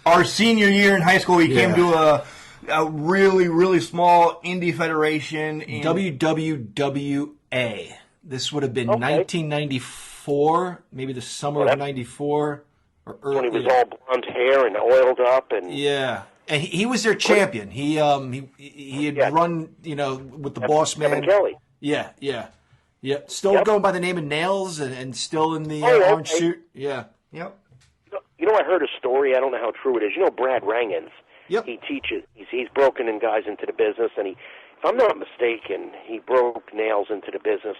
[SPEAKER 3] our senior year in high school. He came to a really, really small indie federation.
[SPEAKER 4] WWWA. This would have been 1994, maybe the summer of 94. Or early,
[SPEAKER 6] when he was all blonde hair and oiled up. And
[SPEAKER 4] and he was their champion. He had run, with the boss man.
[SPEAKER 6] Kevin Kelly.
[SPEAKER 4] Yeah. Still going by the name of Nails and still in the orange suit. Yeah.
[SPEAKER 3] Yep.
[SPEAKER 6] I heard a story. I don't know how true it is. Brad Rangans.
[SPEAKER 4] Yep.
[SPEAKER 6] He teaches. He's broken in guys into the business, and if I'm not mistaken, he broke Nails into the business.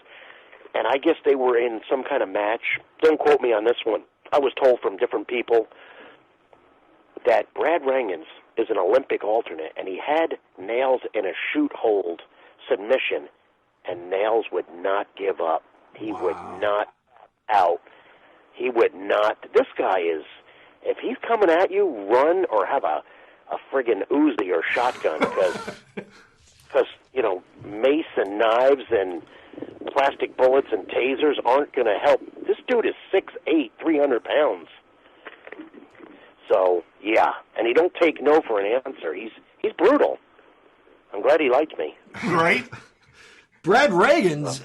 [SPEAKER 6] And I guess they were in some kind of match. Don't quote me on this one. I was told from different people that Brad Rangans is an Olympic alternate, and he had Nails in a shoot hold submission, and Nails would not give up. He would not out. He would not. This guy is, if he's coming at you, run or have a friggin' Uzi or shotgun, because mace and knives and plastic bullets and tasers aren't going to help. This dude is 6'8", 300 pounds. So, and he don't take no for an answer. He's brutal. I'm glad he liked me.
[SPEAKER 3] Right?
[SPEAKER 4] Brad Ragans,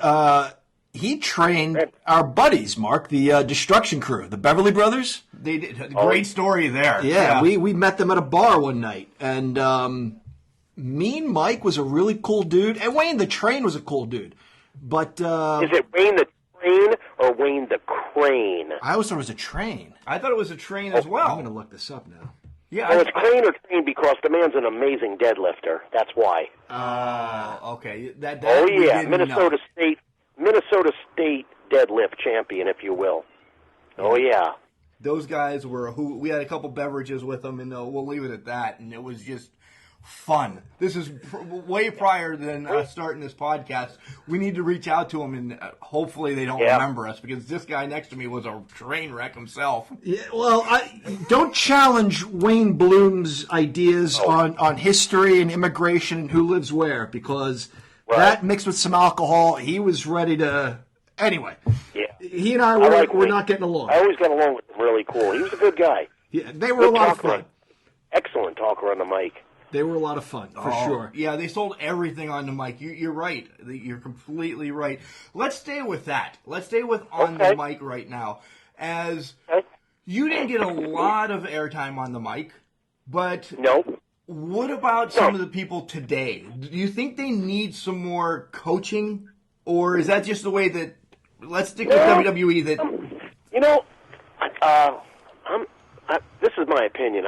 [SPEAKER 4] he trained our buddies, Mark, the Destruction Crew, the Beverly Brothers.
[SPEAKER 3] They did. Great story there.
[SPEAKER 4] Yeah, we met them at a bar one night, and Mean Mike was a really cool dude, and Wayne the Train was a cool dude. But
[SPEAKER 6] is it Wayne the Train or Wayne the Crane?
[SPEAKER 4] I always thought it was a train.
[SPEAKER 3] I thought it was a train as well.
[SPEAKER 4] I'm going to look this up now.
[SPEAKER 3] Yeah.
[SPEAKER 6] Well, it's crane or train because the man's an amazing deadlifter. That's why.
[SPEAKER 3] Okay. That
[SPEAKER 6] Oh
[SPEAKER 3] we
[SPEAKER 6] yeah,
[SPEAKER 3] didn't know.
[SPEAKER 6] Minnesota State deadlift champion, if you will. Oh yeah.
[SPEAKER 3] Those guys were who we had a couple beverages with them, and we'll leave it at that. And it was just fun. This is way prior than starting this podcast. We need to reach out to them, and hopefully they don't remember us, because this guy next to me was a train wreck himself.
[SPEAKER 4] Yeah, well, don't challenge Wayne Bloom's ideas on history and immigration and who lives where, because that mixed with some alcohol, he was ready to. Anyway, he and I were not getting along.
[SPEAKER 6] I always got along with him really cool. He was a good guy.
[SPEAKER 4] Yeah, they were a lot of fun.
[SPEAKER 6] Excellent talker on the mic.
[SPEAKER 4] They were a lot of fun, for sure.
[SPEAKER 3] Yeah, they sold everything on the mic. You're right. You're completely right. Let's stay with that. Let's stay with on the mic right now. As you didn't get a lot of airtime on the mic, but what about some of the people today? Do you think they need some more coaching, or is that just the way that? Let's stick with WWE. That
[SPEAKER 6] this is my opinion.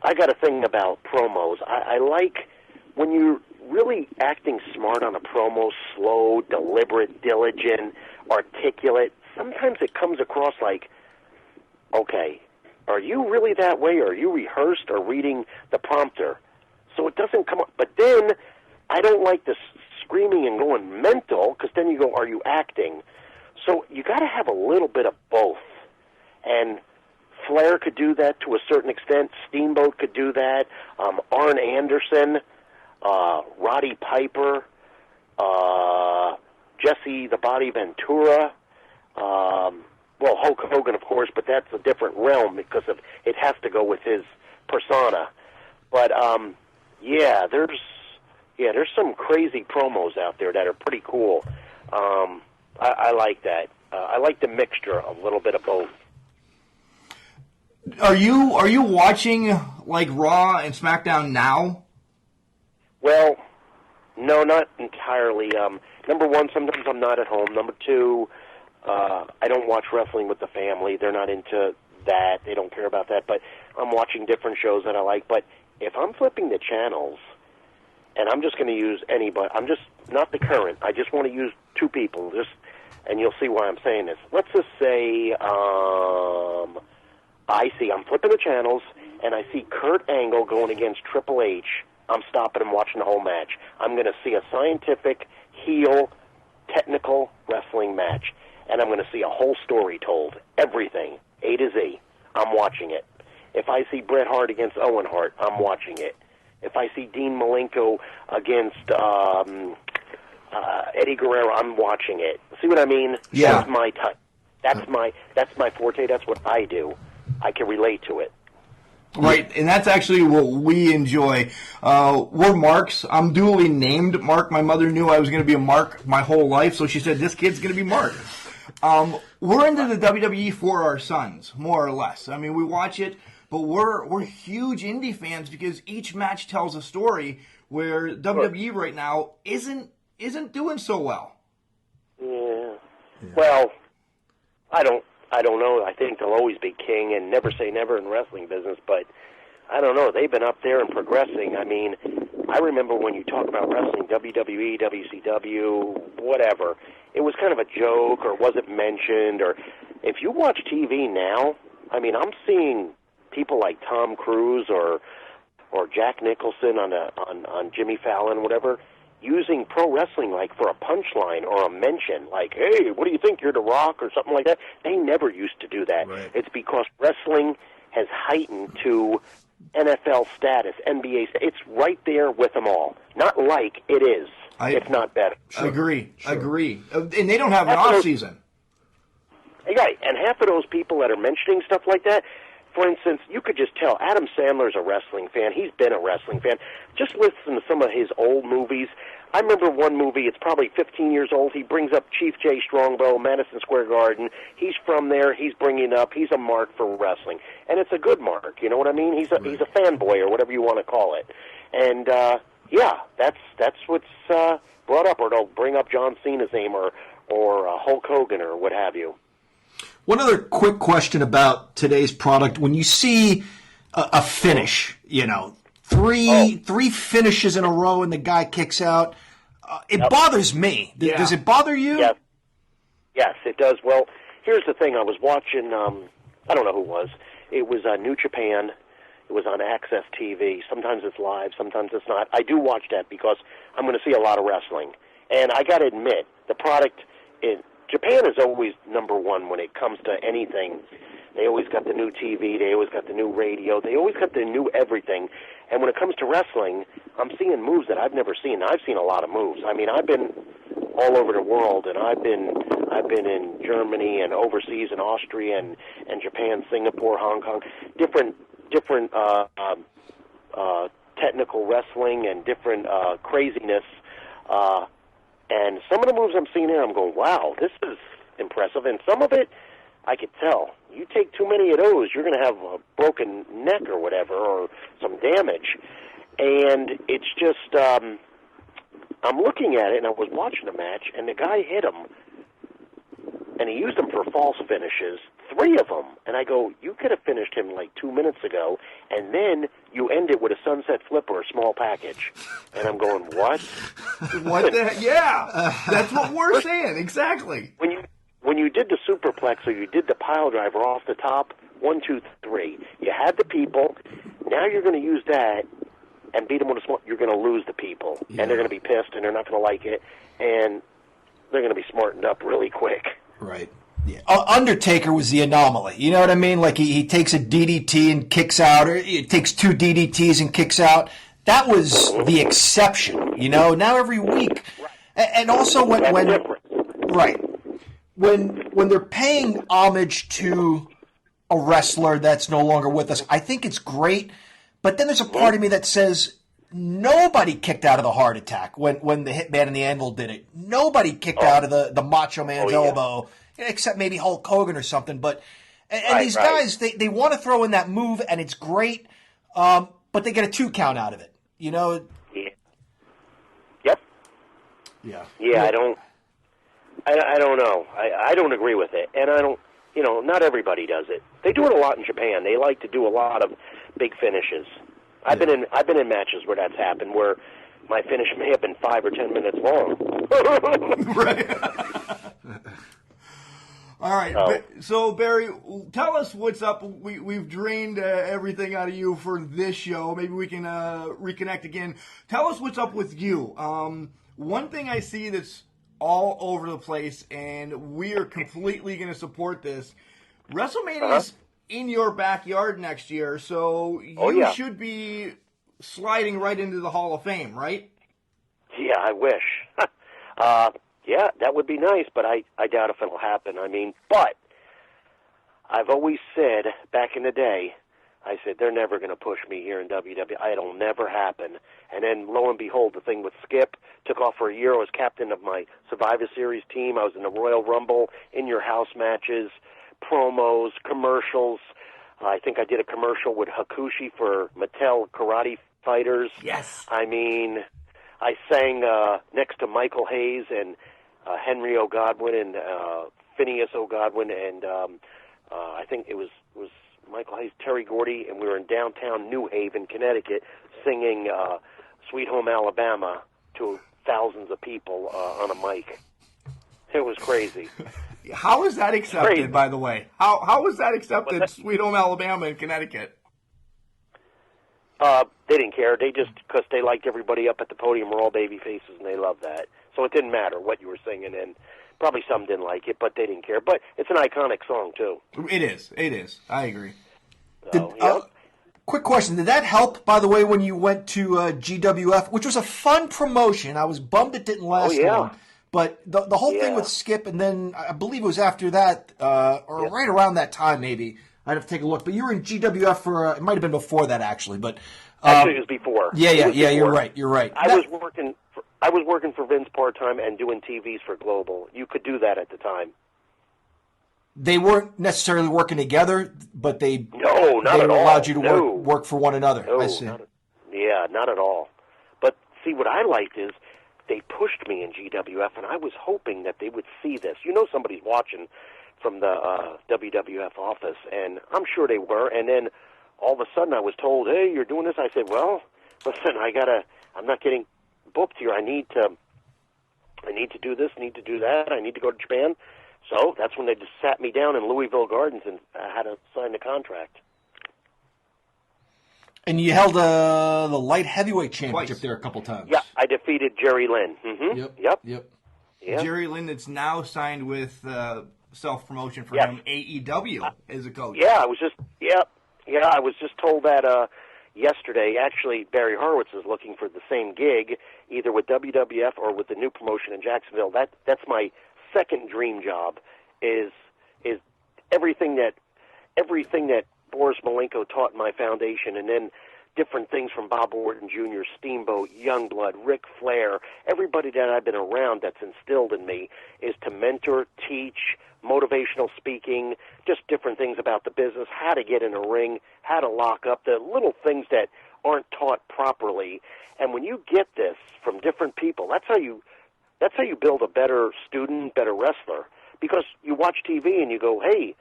[SPEAKER 6] I got a thing about promos. I like when you're really acting smart on a promo, slow, deliberate, diligent, articulate. Sometimes it comes across like, okay, are you really that way, or are you rehearsed or reading the prompter? So it doesn't come up. But then I don't like this screaming and going mental, because then you go, are you acting? So you got to have a little bit of both. And Flair could do that to a certain extent. Steamboat could do that. Arn Anderson, Roddy Piper, Jesse the Body Ventura. Well, Hulk Hogan, of course, but that's a different realm because it has to go with his persona. But there's some crazy promos out there that are pretty cool. I like that. I like the mixture, a little bit of both.
[SPEAKER 3] Are you watching like Raw and SmackDown now?
[SPEAKER 6] Well, no, not entirely. Number one, sometimes I'm not at home. Number two, I don't watch wrestling with the family. They're not into that. They don't care about that. But I'm watching different shows that I like. But if I'm flipping the channels, and I'm just going to use anybody, I'm just not the current. I just want to use two people. And you'll see why I'm saying this. Let's just say I'm flipping the channels, and I see Kurt Angle going against Triple H. I'm stopping and watching the whole match. I'm going to see a scientific, heel, technical wrestling match, and I'm going to see a whole story told, everything, A to Z. I'm watching it. If I see Bret Hart against Owen Hart, I'm watching it. If I see Dean Malenko against Eddie Guerrero, I'm watching it. See what I mean?
[SPEAKER 3] Yeah.
[SPEAKER 6] That's my type. That's my forte. That's what I do. I can relate to it.
[SPEAKER 3] Right, and that's actually what we enjoy. We're Marks. I'm duly named Mark. My mother knew I was going to be a Mark my whole life, so she said, this kid's going to be Mark. We're into the WWE for our sons, more or less. I mean, we watch it, but we're huge indie fans because each match tells a story where WWE right now isn't doing so well.
[SPEAKER 6] Yeah. Well, I don't know. I think they'll always be king, and never say never in wrestling business, but I don't know. They've been up there and progressing. I mean, I remember when you talk about wrestling, WWE, WCW, whatever, it was kind of a joke or wasn't mentioned. Or if you watch TV now, I mean, I'm seeing people like Tom Cruise or Jack Nicholson on Jimmy Fallon, whatever, using pro wrestling like for a punchline or a mention, like, hey, what do you think, you're The Rock or something like that? They never used to do that.
[SPEAKER 4] Right.
[SPEAKER 6] It's because wrestling has heightened to NFL status, NBA status. It's right there with them all. Not like, it is, if not better.
[SPEAKER 3] Agree. And they don't have an off season.
[SPEAKER 6] Right, and half of those people that are mentioning stuff like that, for instance, you could just tell Adam Sandler's a wrestling fan. He's been a wrestling fan. Just listen to some of his old movies. I remember one movie, it's probably 15 years old. He brings up Chief Jay Strongbow, Madison Square Garden. He's from there. He's bringing up. He's a mark for wrestling. And it's a good mark. You know what I mean? He's a fanboy or whatever you want to call it. And, that's what's brought up. Or they'll bring up John Cena's name or Hulk Hogan or what have you.
[SPEAKER 4] One other quick question about today's product. When you see a finish, three finishes in a row and the guy kicks out, it bothers me. Does it bother you?
[SPEAKER 6] Yes. Yes, it does. Well, here's the thing. I was watching, I don't know who it was. It was New Japan. It was on Access TV. Sometimes it's live, sometimes it's not. I do watch that because I'm going to see a lot of wrestling. And I got to admit, the product in Japan is always number one when it comes to anything. They always got the new TV. They always got the new radio. They always got the new everything. And when it comes to wrestling, I'm seeing moves that I've never seen. I've seen a lot of moves. I mean, I've been all over the world, and I've been in Germany and overseas in Austria and Japan, Singapore, Hong Kong, different technical wrestling and different craziness. And some of the moves I'm seeing here, I'm going, wow, this is impressive. And some of it, I could tell. You take too many of those, you're going to have a broken neck or whatever, or some damage. And it's just, I'm looking at it, and I was watching the match, and the guy hit him, and he used them for false finishes, 3 of them. And I go, you could have finished him like 2 minutes ago, and then you end it with a sunset flip or a small package. And I'm going, what?
[SPEAKER 3] What the heck? Yeah, that's what we're saying, exactly.
[SPEAKER 6] When you did the superplex or you did the pile driver off the top, 1, 2, 3, you had the people. Now you're going to use that and beat them with a small. You're going to lose the people, and they're going to be pissed, and they're not going to like it, and they're going to be smartened up really quick.
[SPEAKER 4] Right. Yeah. Undertaker was the anomaly. You know what I mean? Like he takes a DDT and kicks out, or he takes 2 DDTs and kicks out. That was the exception. Now every week, and also when right. When they're paying homage to a wrestler that's no longer with us, I think it's great. But then there's a part of me that says nobody kicked out of the heart attack when the Hitman and the Anvil did it. Nobody kicked out of the Macho Man's elbow, except maybe Hulk Hogan or something. But these guys, they want to throw in that move, and it's great, but they get a 2 count out of it.
[SPEAKER 6] Yeah. Yep.
[SPEAKER 4] Yeah.
[SPEAKER 6] Yeah, I don't know. I don't agree with it, and I don't. Not everybody does it. They do it a lot in Japan. They like to do a lot of big finishes. I've been in matches where that's happened, where my finish may have been 5 or 10 minutes long.
[SPEAKER 3] Right. All right. So Barry, tell us what's up. We've drained everything out of you for this show. Maybe we can reconnect again. Tell us what's up with you. One thing I see that's all over the place, and we are completely going to support this. WrestleMania is in your backyard next year, so you should be sliding right into the Hall of Fame, right?
[SPEAKER 6] Yeah, I wish. Yeah, that would be nice, but I doubt if it'll happen. I mean, but I've always said back in the day, I said, they're never going to push me here in WWE. It'll never happen. And then, lo and behold, the thing with Skip took off for a year. I was captain of my Survivor Series team. I was in the Royal Rumble, in-your-house matches, promos, commercials. I think I did a commercial with Hakushi for Mattel Karate Fighters.
[SPEAKER 3] Yes.
[SPEAKER 6] I mean, I sang next to Michael Hayes and Henry O'Godwin and Phineas O'Godwin, and I think it was Michael Hayes, Terry Gordy, and we were in downtown New Haven, Connecticut, singing Sweet Home Alabama to thousands of people on a mic. It was crazy.
[SPEAKER 3] How is that accepted, by the way? How is that accepted, Sweet Home Alabama in Connecticut?
[SPEAKER 6] They didn't care. They just, because they liked everybody up at the podium, were all baby faces, and they loved that. So it didn't matter what you were singing, and probably some didn't like it, but they didn't care. But it's an iconic song, too.
[SPEAKER 3] It is. I agree.
[SPEAKER 6] So,
[SPEAKER 4] Quick question. Did that help, by the way, when you went to GWF, which was a fun promotion? I was bummed it didn't last long. But the whole thing with Skip, and then I believe it was after that, or right around that time maybe. I'd have to take a look. But you were in GWF for, it might have been before that actually. But
[SPEAKER 6] actually, it was before.
[SPEAKER 4] Yeah, you're right.
[SPEAKER 6] I was working for Vince part-time and doing TVs for Global. You could do that at the time.
[SPEAKER 4] They weren't necessarily working together, but they allowed you to work for one another.
[SPEAKER 6] No,
[SPEAKER 4] I see.
[SPEAKER 6] Not at all. But see, what I liked is they pushed me in GWF, and I was hoping that they would see this. Somebody's watching WWF office, and I'm sure they were. And then all of a sudden I was told, "Hey, you're doing this." I said, "Well, listen, I'm not getting booked here. I need to do this, need to do that. I need to go to Japan." So that's when they just sat me down in Louisville Gardens and had to sign the contract.
[SPEAKER 4] And you held the light heavyweight championship
[SPEAKER 3] Twice.
[SPEAKER 4] there a couple times.
[SPEAKER 6] Yeah, I defeated Jerry Lynn. Yep. Yeah.
[SPEAKER 3] Jerry Lynn, that's now signed with self-promotion for
[SPEAKER 6] Yes.
[SPEAKER 3] him, AEW, as a coach.
[SPEAKER 6] Yeah, I was just told that yesterday. Actually, Barry Horowitz is looking for the same gig, either with WWF or with the new promotion in Jacksonville. That's my second dream job. Is everything that Boris Malenko taught in my foundation, and then different things from Bob Orton Jr., Steamboat, Youngblood, Ric Flair, everybody that I've been around that's instilled in me is to mentor, teach, motivational speaking, just different things about the business, how to get in a ring, how to lock up, the little things that aren't taught properly. And when you get this from different people, that's how you build a better student, better wrestler. Because you watch TV and you go, hey,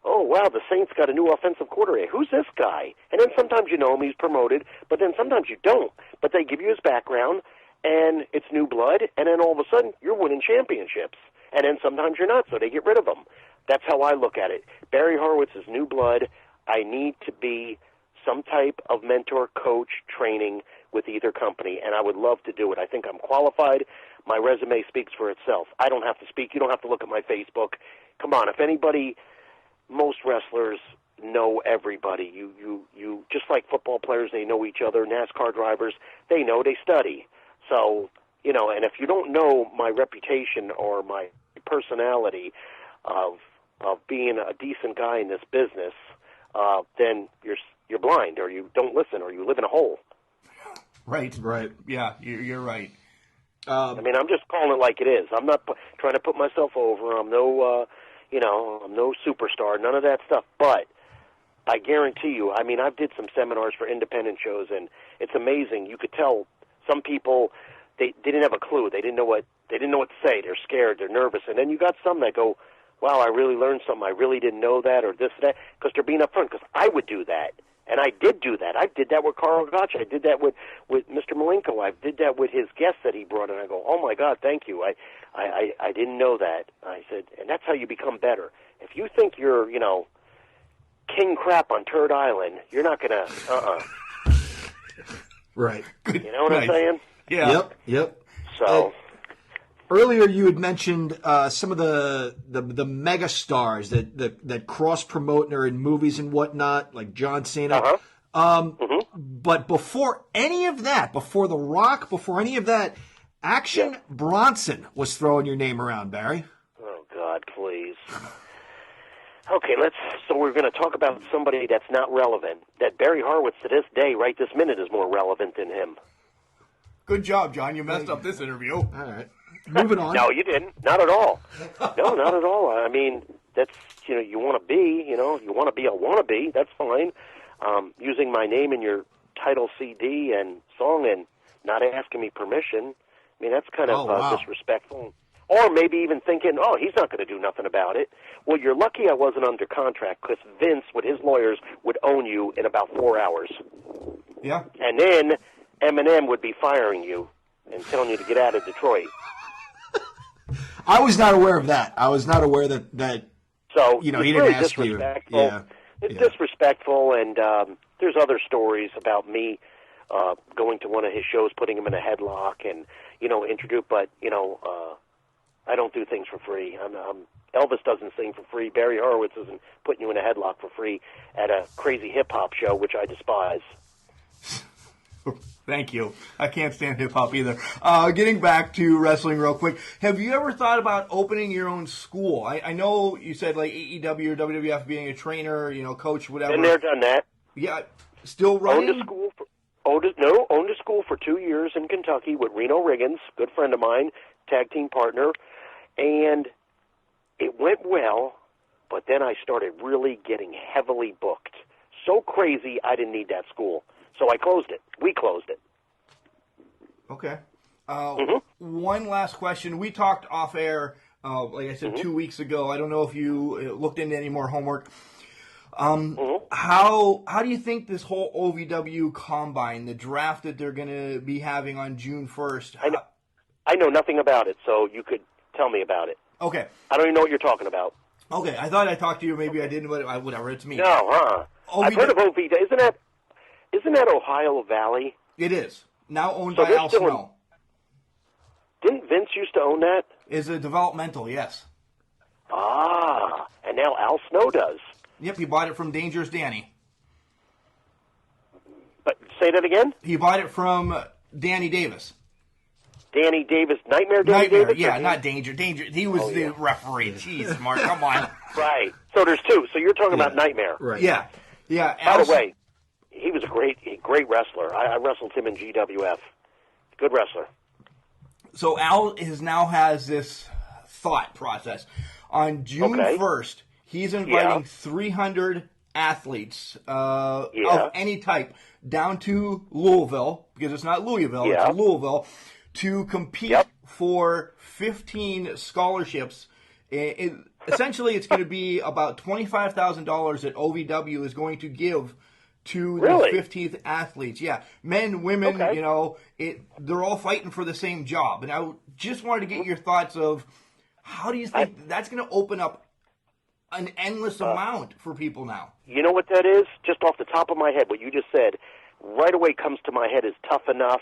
[SPEAKER 6] oh, wow, the Saints got a new offensive coordinator. Who's this guy? And then sometimes you know him, he's promoted, but then sometimes you don't. But they give you his background, and it's new blood, and then all of a sudden you're winning championships. And then sometimes you're not, so they get rid of him. That's how I look at it. Barry Horowitz is new blood. I need to be some type of mentor, coach, training with either company, and I would love to do it. I think I'm qualified. My resume speaks for itself. I don't have to speak. You don't have to look at my Facebook. Come on, if anybody... Most wrestlers know everybody. You just like football players, they know each other. NASCAR drivers, they study. So, and if you don't know my reputation or my personality of being a decent guy in this business, then you're blind, or you don't listen, or you live in a hole.
[SPEAKER 3] Right. Yeah, you're right.
[SPEAKER 6] I'm just calling it like it is. I'm not trying to put myself over. I'm no superstar, none of that stuff. But I guarantee you, I did some seminars for independent shows, and it's amazing. You could tell some people they didn't have a clue. They didn't know what to say. They're scared. They're nervous. And then you got some that go, "Wow, I really learned something. I really didn't know that," or this, that, because they're being upfront. Because I would do that, and I did do that. I did that with Carl Gotch. I did that with Mr. Malenko. I did that with his guests that he brought in. I go, "Oh my God, thank you. I didn't know that." I said, and that's how you become better. If you think you're, king crap on Turd Island, you're not gonna.
[SPEAKER 4] Right.
[SPEAKER 6] You know what I'm saying?
[SPEAKER 3] Yeah.
[SPEAKER 4] Yep.
[SPEAKER 6] So.
[SPEAKER 4] Earlier, you had mentioned some of the mega stars that cross promote and are in movies and whatnot, like John Cena. But before any of that, before The Rock, before any of that, Action Bronson was throwing your name around, Barry.
[SPEAKER 6] Oh God, please. Okay, so we're going to talk about somebody that's not relevant. That Barry Horowitz to this day, right this minute, is more relevant than him.
[SPEAKER 3] Good job, John. You messed up this interview.
[SPEAKER 4] All right. Moving on.
[SPEAKER 6] No, you didn't. Not at all. No, not at all. That's, you want to be, you want to be a wannabe. That's fine. Using my name in your title CD and song and not asking me permission, that's kind of disrespectful. Or maybe even thinking, oh, he's not going to do nothing about it. Well, you're lucky I wasn't under contract, because Vince, with his lawyers, would own you in about 4 hours.
[SPEAKER 3] Yeah.
[SPEAKER 6] And then Eminem would be firing you and telling you to get out of Detroit.
[SPEAKER 4] I was not aware of that. I was not aware that
[SPEAKER 6] so,
[SPEAKER 4] he
[SPEAKER 6] it's
[SPEAKER 4] didn't
[SPEAKER 6] really
[SPEAKER 4] ask you.
[SPEAKER 6] Disrespectful.
[SPEAKER 4] Yeah.
[SPEAKER 6] It's disrespectful, and there's other stories about me going to one of his shows, putting him in a headlock, and, introduce, but, I don't do things for free. Elvis doesn't sing for free. Barry Horowitz isn't putting you in a headlock for free at a crazy hip-hop show, which I despise.
[SPEAKER 3] Thank you. I can't stand hip-hop either. Getting back to wrestling real quick, have you ever thought about opening your own school? I know you said like AEW or WWF, being a trainer, coach, whatever.
[SPEAKER 6] Been there, done that.
[SPEAKER 3] Yeah, still running?
[SPEAKER 6] Owned a school for 2 years in Kentucky with Reno Riggins, good friend of mine, tag team partner, and it went well, but then I started really getting heavily booked. So crazy, I didn't need that school. So I closed it. We closed it.
[SPEAKER 3] Okay. One last question. We talked off air like I said, 2 weeks ago. I don't know if you looked into any more homework. How do you think this whole OVW combine, the draft that they're going to be having on June 1st?
[SPEAKER 6] I know nothing about it, so you could tell me about it.
[SPEAKER 3] Okay.
[SPEAKER 6] I don't even know what you're talking about.
[SPEAKER 3] Okay, I thought I talked to you. Maybe I didn't, but whatever. It's me.
[SPEAKER 6] No, I've heard of OVW. Isn't that Ohio Valley?
[SPEAKER 3] It is. Now owned
[SPEAKER 6] So
[SPEAKER 3] by
[SPEAKER 6] they're
[SPEAKER 3] Al
[SPEAKER 6] still in-
[SPEAKER 3] Snow.
[SPEAKER 6] Didn't Vince used to own that?
[SPEAKER 3] Is a developmental, yes.
[SPEAKER 6] Ah, and now Al Snow does.
[SPEAKER 3] Yep, he bought it from Dangerous Danny.
[SPEAKER 6] But say that again?
[SPEAKER 3] He bought it from Danny Davis.
[SPEAKER 6] Danny Davis, Nightmare Danny Davis?
[SPEAKER 3] Yeah, not Danger. He was the referee. Jeez, Mark, come on.
[SPEAKER 6] Right. So there's two. So you're talking about Nightmare.
[SPEAKER 4] Right.
[SPEAKER 3] Yeah.
[SPEAKER 6] By the way, he was a great wrestler. I wrestled him in GWF. Good wrestler.
[SPEAKER 3] So Al now has this thought process. On June 1st, he's inviting 300 athletes of any type down to Louisville, because it's not Louisville, it's Louisville, to compete for 15 scholarships. Essentially, it's going to be about $25,000 that OVW is going to give to the 15th athletes. Yeah, men, women, they're all fighting for the same job. And I just wanted to get your thoughts of how do you think that's going to open up an endless amount for people now?
[SPEAKER 6] You know what that is? Just off the top of my head, what you just said, right away comes to my head is Tough Enough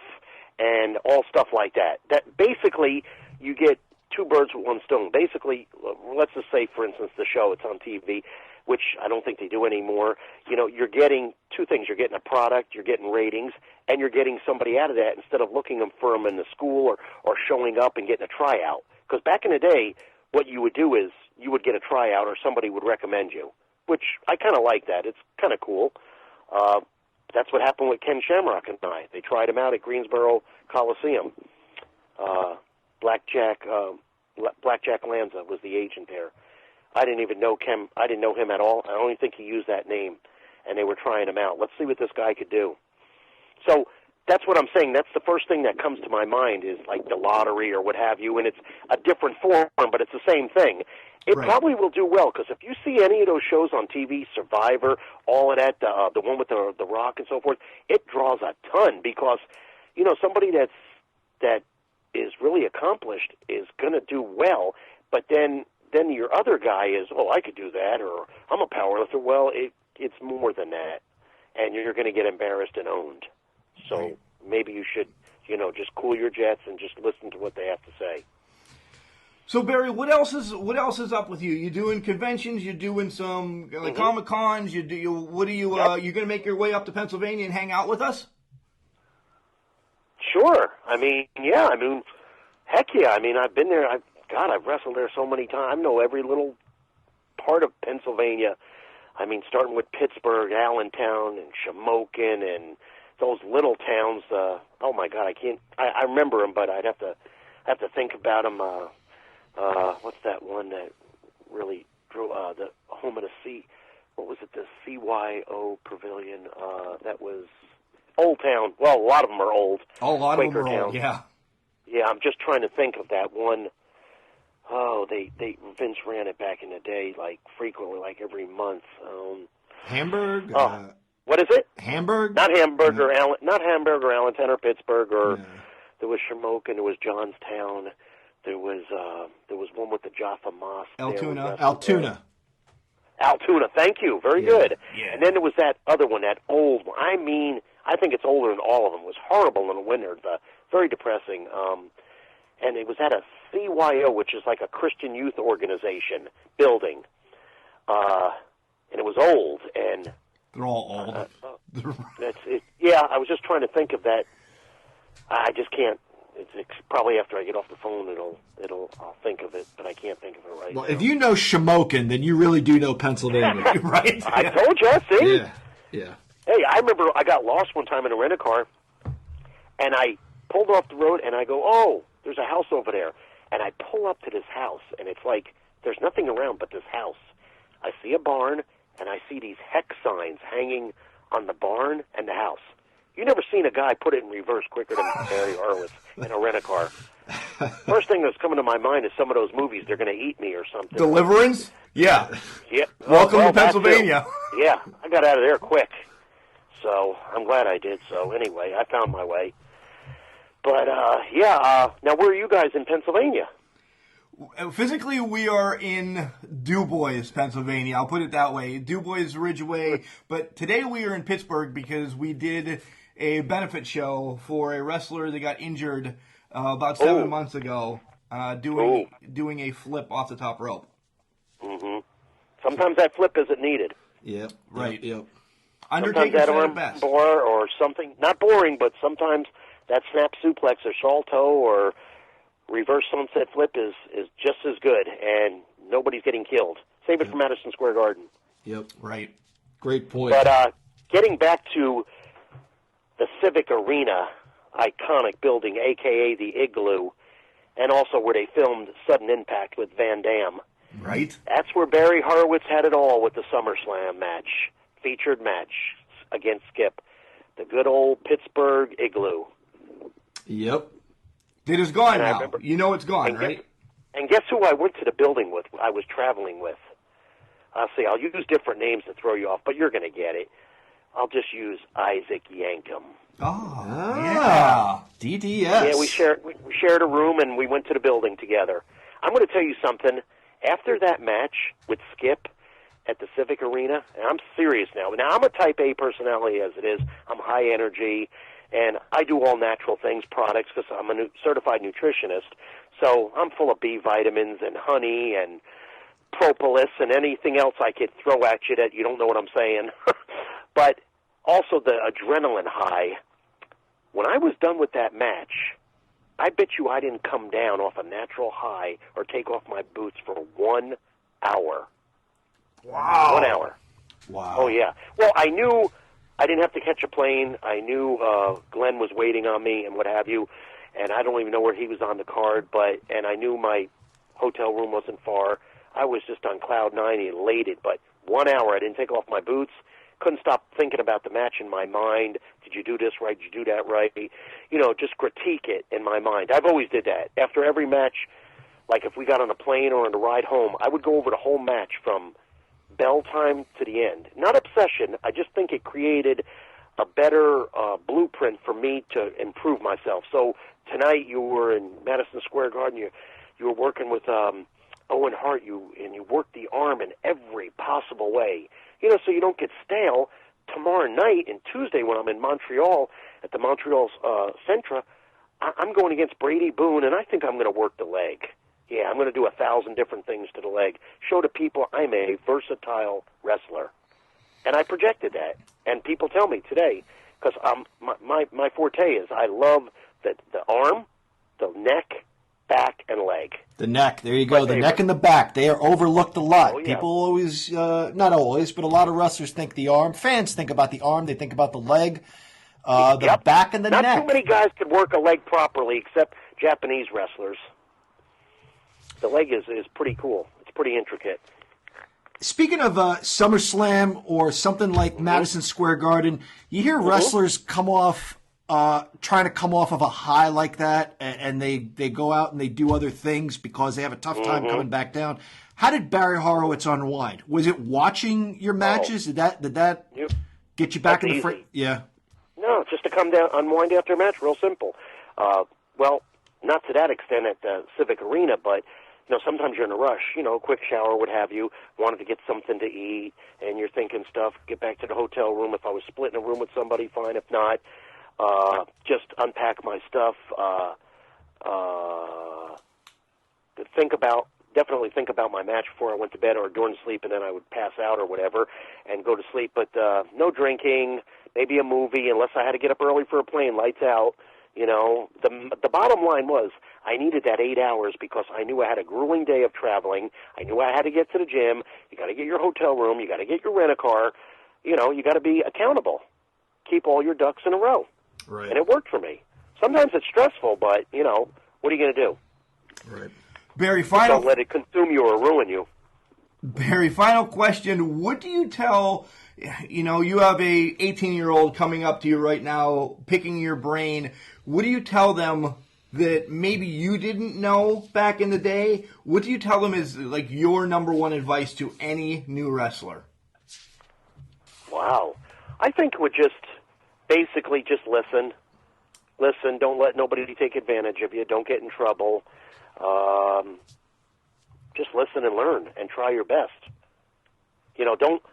[SPEAKER 6] and all stuff like that. That basically you get two birds with one stone. Basically, let's just say, for instance, the show, it's on TV, which I don't think they do anymore. You're getting two things. You're getting a product, you're getting ratings, and you're getting somebody out of that instead of looking for them in the school or showing up and getting a tryout. Because back in the day, what you would do is you would get a tryout or somebody would recommend you, which I kind of like that. It's kind of cool. That's what happened with Ken Shamrock and I. They tried him out at Greensboro Coliseum. Blackjack Lanza was the agent there. I didn't even know Ken. I didn't know him at all. I only think he used that name, and they were trying him out. Let's see what this guy could do. So that's what I'm saying. That's the first thing that comes to my mind is like the lottery or what have you, and it's a different form, but it's the same thing. It probably will do well, because if you see any of those shows on TV, Survivor, all of that, the one with the Rock and so forth, it draws a ton because, somebody that is really accomplished is going to do well, but then your other guy is, I could do that, or I'm a powerlifter. Well, it's more than that, and you're going to get embarrassed and owned. So maybe you should, just cool your jets and just listen to what they have to say.
[SPEAKER 3] So Barry, what else is up with you? You doing conventions? You doing some Comic Cons? You're going to make your way up to Pennsylvania and hang out with us?
[SPEAKER 6] Sure. Heck yeah. I've been there. I've wrestled there so many times. I know every little part of Pennsylvania. Starting with Pittsburgh, Allentown, and Shamokin, and those little towns. Oh my God, I can't. I remember them, but I'd have to think about them. What's that one that really drew the home of the sea? What was it? The CYO Pavilion. That was Old Town. Well, a lot of them are old.
[SPEAKER 3] A lot
[SPEAKER 6] Quaker
[SPEAKER 3] of them are
[SPEAKER 6] towns.
[SPEAKER 3] old. Yeah.
[SPEAKER 6] Yeah, I'm just trying to think of that one. Oh, Vince ran it back in the day, like frequently, like every month.
[SPEAKER 3] Hamburg.
[SPEAKER 6] What is it?
[SPEAKER 3] Hamburg.
[SPEAKER 6] Not Hamburg or Allentown or Pittsburgh or there was Shamokin. There was Johnstown. There was one with the Jaffa Mosque.
[SPEAKER 3] Altoona.
[SPEAKER 6] Altoona. Thank you. Very good.
[SPEAKER 3] Yeah.
[SPEAKER 6] And then there was that other one, that old one. I think it's older than all of them. It was horrible in the winter. Very depressing. And it was at a CYO, which is like a Christian youth organization building. And it was old. And
[SPEAKER 3] they're all old.
[SPEAKER 6] That's it. Yeah, I was just trying to think of that. I just can't. It's probably after I get off the phone, I'll think of it, but I can't think of it right now.
[SPEAKER 4] Well, if you know Shamokin, then you really do know Pennsylvania, right?
[SPEAKER 6] I told you, see?
[SPEAKER 4] Yeah.
[SPEAKER 6] Hey, I remember I got lost one time in a rent-a-car, and I pulled off the road, and I go, there's a house over there. And I pull up to this house, and it's like there's nothing around but this house. I see a barn, and I see these hex signs hanging on the barn and the house. You never seen a guy put it in reverse quicker than Barry Horowitz in a rent-a-car. First thing that's coming to my mind is some of those movies, they're going to eat me or something.
[SPEAKER 3] Deliverance? Yeah.
[SPEAKER 6] Yeah.
[SPEAKER 3] Welcome
[SPEAKER 6] Well,
[SPEAKER 3] to Pennsylvania.
[SPEAKER 6] Yeah, I got out of there quick. So I'm glad I did. So anyway, I found my way. But, now where are you guys in Pennsylvania?
[SPEAKER 3] Physically, we are in DuBois, Pennsylvania. I'll put it that way. DuBois Ridgeway. But today we are in Pittsburgh because we did a benefit show for a wrestler that got injured about 7 months ago doing a flip off the top rope.
[SPEAKER 6] Mm-hmm. Sometimes that flip isn't needed.
[SPEAKER 4] Yep.
[SPEAKER 3] Right.
[SPEAKER 4] Yep.
[SPEAKER 3] Undertaker
[SPEAKER 6] that
[SPEAKER 3] said
[SPEAKER 6] arm
[SPEAKER 3] it best.
[SPEAKER 6] bar or something, not boring, but sometimes that snap suplex or salto or reverse sunset flip is just as good, and nobody's getting killed. Save it for Madison Square Garden.
[SPEAKER 4] Yep.
[SPEAKER 3] Right.
[SPEAKER 4] Great point.
[SPEAKER 6] But getting back to the Civic Arena, iconic building, a.k.a. the Igloo, and also where they filmed Sudden Impact with Van Damme.
[SPEAKER 3] Right.
[SPEAKER 6] That's where Barry Horowitz had it all with the SummerSlam match, featured match against Skip. The good old Pittsburgh Igloo.
[SPEAKER 4] Yep.
[SPEAKER 3] It is gone
[SPEAKER 6] And I
[SPEAKER 3] now.
[SPEAKER 6] remember-
[SPEAKER 3] You know it's gone,
[SPEAKER 6] And
[SPEAKER 3] right?
[SPEAKER 6] guess who I went to the building with? I was traveling with. I'll use different names to throw you off, but you're going to get it. I'll just use Isaac Yankem.
[SPEAKER 3] Oh, yeah.
[SPEAKER 4] DDS.
[SPEAKER 6] Yeah, we shared a room, and we went to the building together. I'm going to tell you something. After that match with Skip at the Civic Arena, and I'm serious now. Now, I'm a type A personality as it is. I'm high energy, and I do all natural things, products, because I'm a certified nutritionist. So I'm full of B vitamins and honey and propolis and anything else I could throw at you that you don't know what I'm saying. But also the adrenaline high. When I was done with that match, I bet you I didn't come down off a natural high or take off my boots for 1 hour.
[SPEAKER 3] Wow.
[SPEAKER 6] 1 hour.
[SPEAKER 4] Wow.
[SPEAKER 6] Oh, yeah. Well, I knew I didn't have to catch a plane. I knew Glenn was waiting on me and what have you, and I don't even know where he was on the card, and I knew my hotel room wasn't far. I was just on cloud nine, elated, but 1 hour I didn't take off my boots. Couldn't stop thinking about the match in my mind. Did you do this right? Did you do that right? You know, just critique it in my mind. I've always did that. After every match, like if we got on a plane or on the ride home, I would go over the whole match from bell time to the end. Not obsession. I just think it created a better blueprint for me to improve myself. So tonight you were in Madison Square Garden. You were working with Owen Hart. And you worked the arm in every possible way. You know, so you don't get stale. Tomorrow night and Tuesday when I'm in Montreal at the Montreal Centra, I'm going against Brady Boone, and I think I'm going to work the leg. Yeah, I'm going to do 1,000 different things to the leg. Show the people I'm a versatile wrestler. And I projected that. And people tell me today, because my forte is I love the arm, the neck, back, and leg.
[SPEAKER 4] The neck, there you go. The neck and the back, they are overlooked a lot.
[SPEAKER 6] Oh, yeah.
[SPEAKER 4] People always, not always, but a lot of wrestlers think the arm. Fans think about the arm. They think about the leg, the back, and the neck.
[SPEAKER 6] Not too many guys could work a leg properly except Japanese wrestlers. The leg is pretty cool. It's pretty intricate.
[SPEAKER 4] Speaking of SummerSlam or something like Madison Square Garden, you hear wrestlers come off, trying to come off of a high like that, and they go out and they do other things because they have a tough time coming back down. How did Barry Horowitz unwind? Was it watching your matches? Did that get you back in the frame? Yeah.
[SPEAKER 6] No, just to come down, unwind after a match, real simple. Well, not to that extent at the Civic Arena, but you know, sometimes you're in a rush, you know, quick shower, what have you, wanted to get something to eat, and you're thinking stuff, get back to the hotel room. If I was splitting a room with somebody, fine. If not, just unpack my stuff, definitely think about my match before I went to bed or during sleep, and then I would pass out or whatever and go to sleep. But no drinking, maybe a movie, unless I had to get up early for a plane, lights out. You know, the bottom line was I needed that 8 hours because I knew I had a grueling day of traveling. I knew I had to get to the gym. You got to get your hotel room. You got to get your rent-a-car. You know, you got to be accountable. Keep all your ducks in a row.
[SPEAKER 4] Right.
[SPEAKER 6] And it worked for me. Sometimes it's stressful, but, you know, what are you going to do?
[SPEAKER 4] Right.
[SPEAKER 3] Barry, final.
[SPEAKER 6] Don't let it consume you or ruin you.
[SPEAKER 3] Barry, final question. What do you tell, you have a 18-year-old coming up to you right now, picking your brain. What do you tell them that maybe you didn't know back in the day? What do you tell them is like your number one advice to any new wrestler?
[SPEAKER 6] Wow. I think it would basically just listen. Listen, don't let nobody take advantage of you. Don't get in trouble. Just listen and learn and try your best. Don't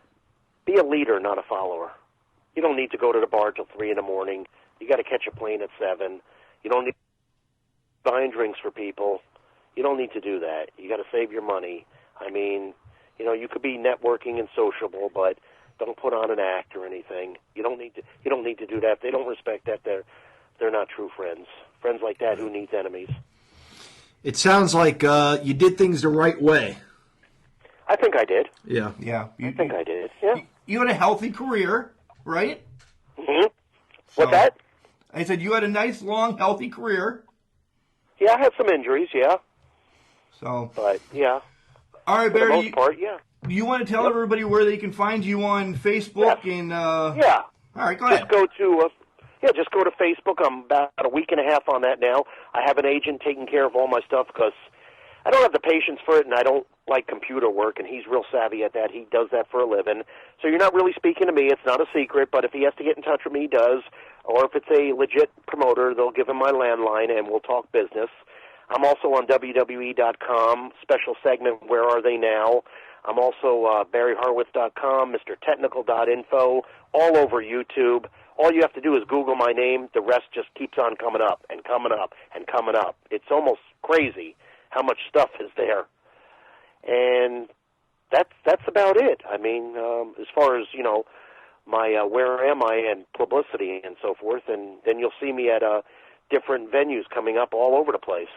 [SPEAKER 6] be a leader, not a follower. You don't need to go to the bar till 3 in the morning. You got to catch a plane at 7. You don't need buying drinks for people. You don't need to do that. You got to save your money. I mean, you could be networking and sociable, but don't put on an act or anything. You don't need to do that. If they don't respect that, they're not true friends. Friends like that, who needs enemies?
[SPEAKER 4] It sounds like you did things the right way.
[SPEAKER 6] I think I did.
[SPEAKER 4] Yeah.
[SPEAKER 3] Yeah.
[SPEAKER 6] I think I did. Yeah.
[SPEAKER 3] You had a healthy career, right?
[SPEAKER 6] Mm-hmm. What's that?
[SPEAKER 3] I said you had a nice, long, healthy career.
[SPEAKER 6] Yeah, I had some injuries, yeah. But, yeah.
[SPEAKER 3] All right,
[SPEAKER 6] For
[SPEAKER 3] Barry.
[SPEAKER 6] the most part, yeah.
[SPEAKER 3] You want to tell everybody where they can find you on Facebook and?
[SPEAKER 6] Yeah.
[SPEAKER 3] All right, go ahead.
[SPEAKER 6] Just go to Facebook. I'm about a week and a half on that now. I have an agent taking care of all my stuff because I don't have the patience for it, and I don't like computer work, and he's real savvy at that. He does that for a living. So you're not really speaking to me. It's not a secret, but if he has to get in touch with me, he does. Or if it's a legit promoter, they'll give him my landline, and we'll talk business. I'm also on WWE.com, special segment, Where Are They Now? I'm also BarryHorowitz.com, MrTechnical.info, all over YouTube. All you have to do is Google my name. The rest just keeps on coming up and coming up and coming up. It's almost crazy how much stuff is there. And that's about it. I mean, as far as, my where am I and publicity and so forth, and then you'll see me at different venues coming up all over the place.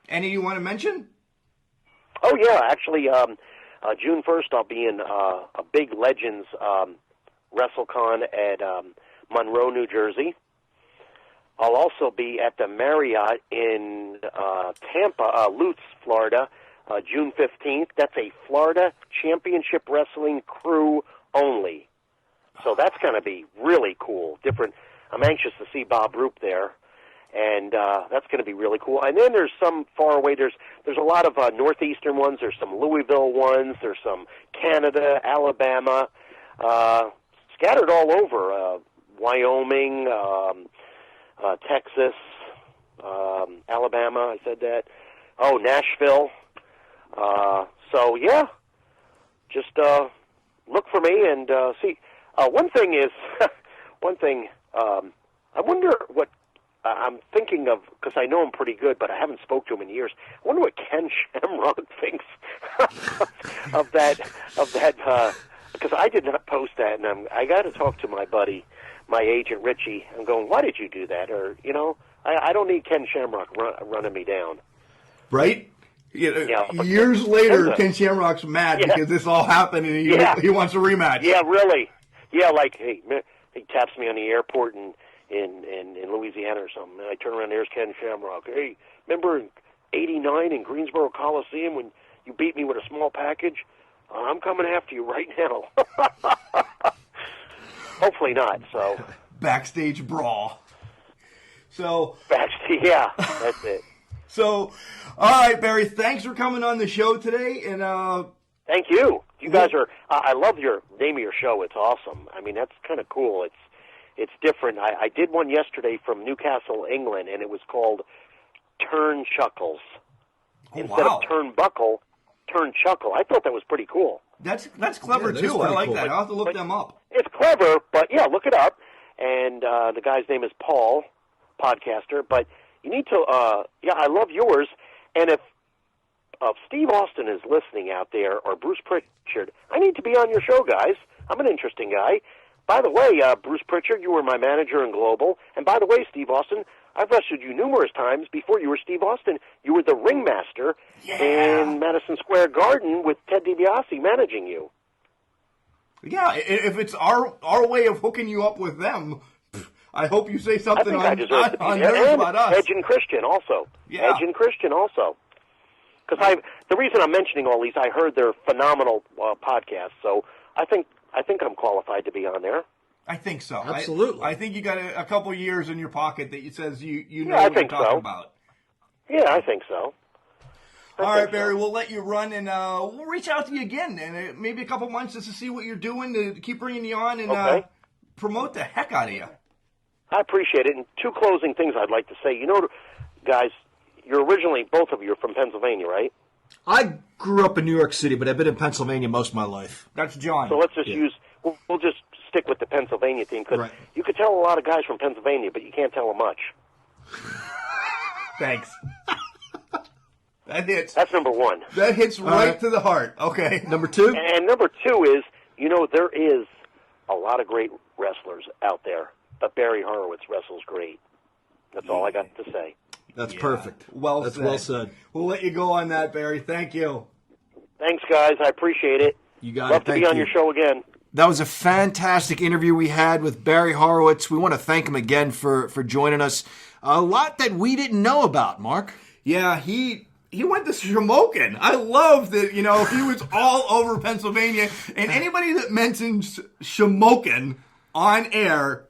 [SPEAKER 3] Any you want to mention?
[SPEAKER 6] Oh, yeah. Actually, June 1st, I'll be in a big Legends WrestleCon at Monroe, New Jersey. I'll also be at the Marriott in Tampa, Lutz, Florida, June 15th. That's a Florida Championship Wrestling crew only. So that's going to be really cool. Different. I'm anxious to see Bob Roop there, and that's going to be really cool. And then there's some far away. There's a lot of northeastern ones. There's some Louisville ones. There's some Canada, Alabama, scattered all over. Wyoming, Texas, Alabama. I said that. Oh, Nashville. So yeah, just look for me and see. One thing is, I wonder what I'm thinking of, because I know him pretty good, but I haven't spoke to him in years. I wonder what Ken Shamrock thinks of that, because I did not post that, and I got to talk to my buddy, my agent Richie. I'm going, why did you do that? Or I don't need Ken Shamrock running me down.
[SPEAKER 3] Right. Years later, Ken Shamrock's mad because this all happened, and he wants a rematch.
[SPEAKER 6] Yeah, really. Yeah, like, hey, he taps me on the airport in Louisiana or something, and I turn around, there's Ken Shamrock. Hey, remember in '89 in Greensboro Coliseum when you beat me with a small package? I'm coming after you right now. Hopefully not, so.
[SPEAKER 3] Backstage brawl. So.
[SPEAKER 6] Backstage, yeah, that's it.
[SPEAKER 3] So, all right, Barry, thanks for coming on the show today, and
[SPEAKER 6] thank you. You guys are. I love your name of your show. It's awesome. I mean, that's kind of cool. It's different. I did one yesterday from Newcastle, England, and it was called Turn Chuckles. Instead of Turnbuckle, Turn Chuckle. I thought that was pretty cool.
[SPEAKER 3] That's clever too. I like that. I'll have to look them up.
[SPEAKER 6] It's clever, but yeah, look it up. And the guy's name is Paul, podcaster. But you need to. I love yours. And if Steve Austin is listening out there, or Bruce Pritchard, I need to be on your show, guys. I'm an interesting guy. By the way, Bruce Pritchard, you were my manager in Global. And by the way, Steve Austin, I've wrestled you numerous times before you were Steve Austin. You were the ringmaster in Madison Square Garden with Ted DiBiase managing you.
[SPEAKER 3] Yeah, if it's our way of hooking you up with them, I hope you say something on theirs about us.
[SPEAKER 6] Edge and Christian also.
[SPEAKER 3] Yeah.
[SPEAKER 6] Edge and Christian also. Because the reason I'm mentioning all these, I heard they're phenomenal podcasts, so I think I'm qualified to be on there.
[SPEAKER 3] I think so.
[SPEAKER 4] Absolutely.
[SPEAKER 3] I think you got a couple years in your pocket that says you know
[SPEAKER 6] Yeah, I
[SPEAKER 3] what you're
[SPEAKER 6] think
[SPEAKER 3] talking
[SPEAKER 6] so.
[SPEAKER 3] about.
[SPEAKER 6] Yeah, I think so.
[SPEAKER 3] All right, Barry, we'll let you run, and we'll reach out to you again in maybe a couple months just to see what you're doing, to keep bringing you on and promote the heck out of you.
[SPEAKER 6] I appreciate it. And two closing things I'd like to say. You know, guys, you're originally, both of you are from Pennsylvania, right?
[SPEAKER 4] I grew up in New York City, but I've been in Pennsylvania most of my life.
[SPEAKER 3] That's John.
[SPEAKER 6] So let's just we'll just stick with the Pennsylvania theme, because you could tell a lot of guys from Pennsylvania, but you can't tell them much.
[SPEAKER 3] Thanks. That hits.
[SPEAKER 6] That's number one.
[SPEAKER 3] That hits right to the heart. Okay.
[SPEAKER 4] Number two?
[SPEAKER 6] And number two is, you know, there is a lot of great wrestlers out there, but Barry Horowitz wrestles great. That's all I got to say.
[SPEAKER 4] That's perfect.
[SPEAKER 3] That's
[SPEAKER 4] well said.
[SPEAKER 3] We'll let you go on that, Barry. Thank you.
[SPEAKER 6] Thanks, guys. I appreciate it.
[SPEAKER 4] You got
[SPEAKER 6] Love
[SPEAKER 4] it.
[SPEAKER 6] to
[SPEAKER 4] Thank
[SPEAKER 6] be on
[SPEAKER 4] you.
[SPEAKER 6] your show again.
[SPEAKER 4] That was a fantastic interview we had with Barry Horowitz. We want to thank him again for joining us. A lot that we didn't know about, Mark.
[SPEAKER 3] Yeah, he went to Shamokin. I love that, he was all over Pennsylvania. And anybody that mentions Shamokin on air.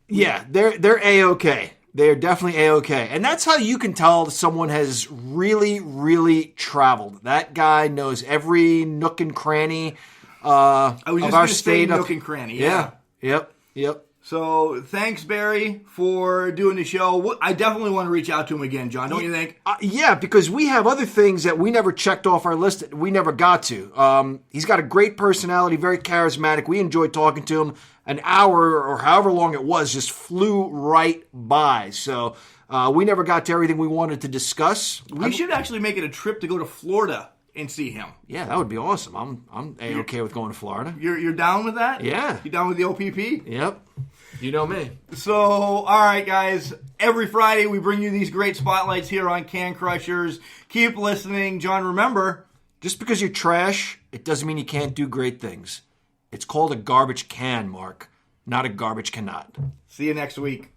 [SPEAKER 4] Yeah, they're A-OK. They're definitely A-OK. And that's how you can tell someone has really, really traveled. That guy knows every nook and cranny of our state.
[SPEAKER 3] Nook and cranny.
[SPEAKER 4] Yeah. Yep.
[SPEAKER 3] So thanks, Barry, for doing the show. I definitely want to reach out to him again, John. Don't you think?
[SPEAKER 4] Yeah, because we have other things that we never checked off our list that we never got to. He's got a great personality, very charismatic. We enjoyed talking to him. An hour or however long it was just flew right by. So we never got to everything we wanted to discuss.
[SPEAKER 3] We should actually make it a trip to go to Florida and see him.
[SPEAKER 4] Yeah, that would be awesome. I'm A-OK with going to Florida.
[SPEAKER 3] You're down with that?
[SPEAKER 4] Yeah.
[SPEAKER 3] You down with the OPP?
[SPEAKER 4] Yep. You know me.
[SPEAKER 3] So, all right, guys. Every Friday we bring you these great spotlights here on Can Crushers. Keep listening. John, remember,
[SPEAKER 4] just because you're trash, it doesn't mean you can't do great things. It's called a garbage can, Mark, not a garbage cannot.
[SPEAKER 3] See you next week.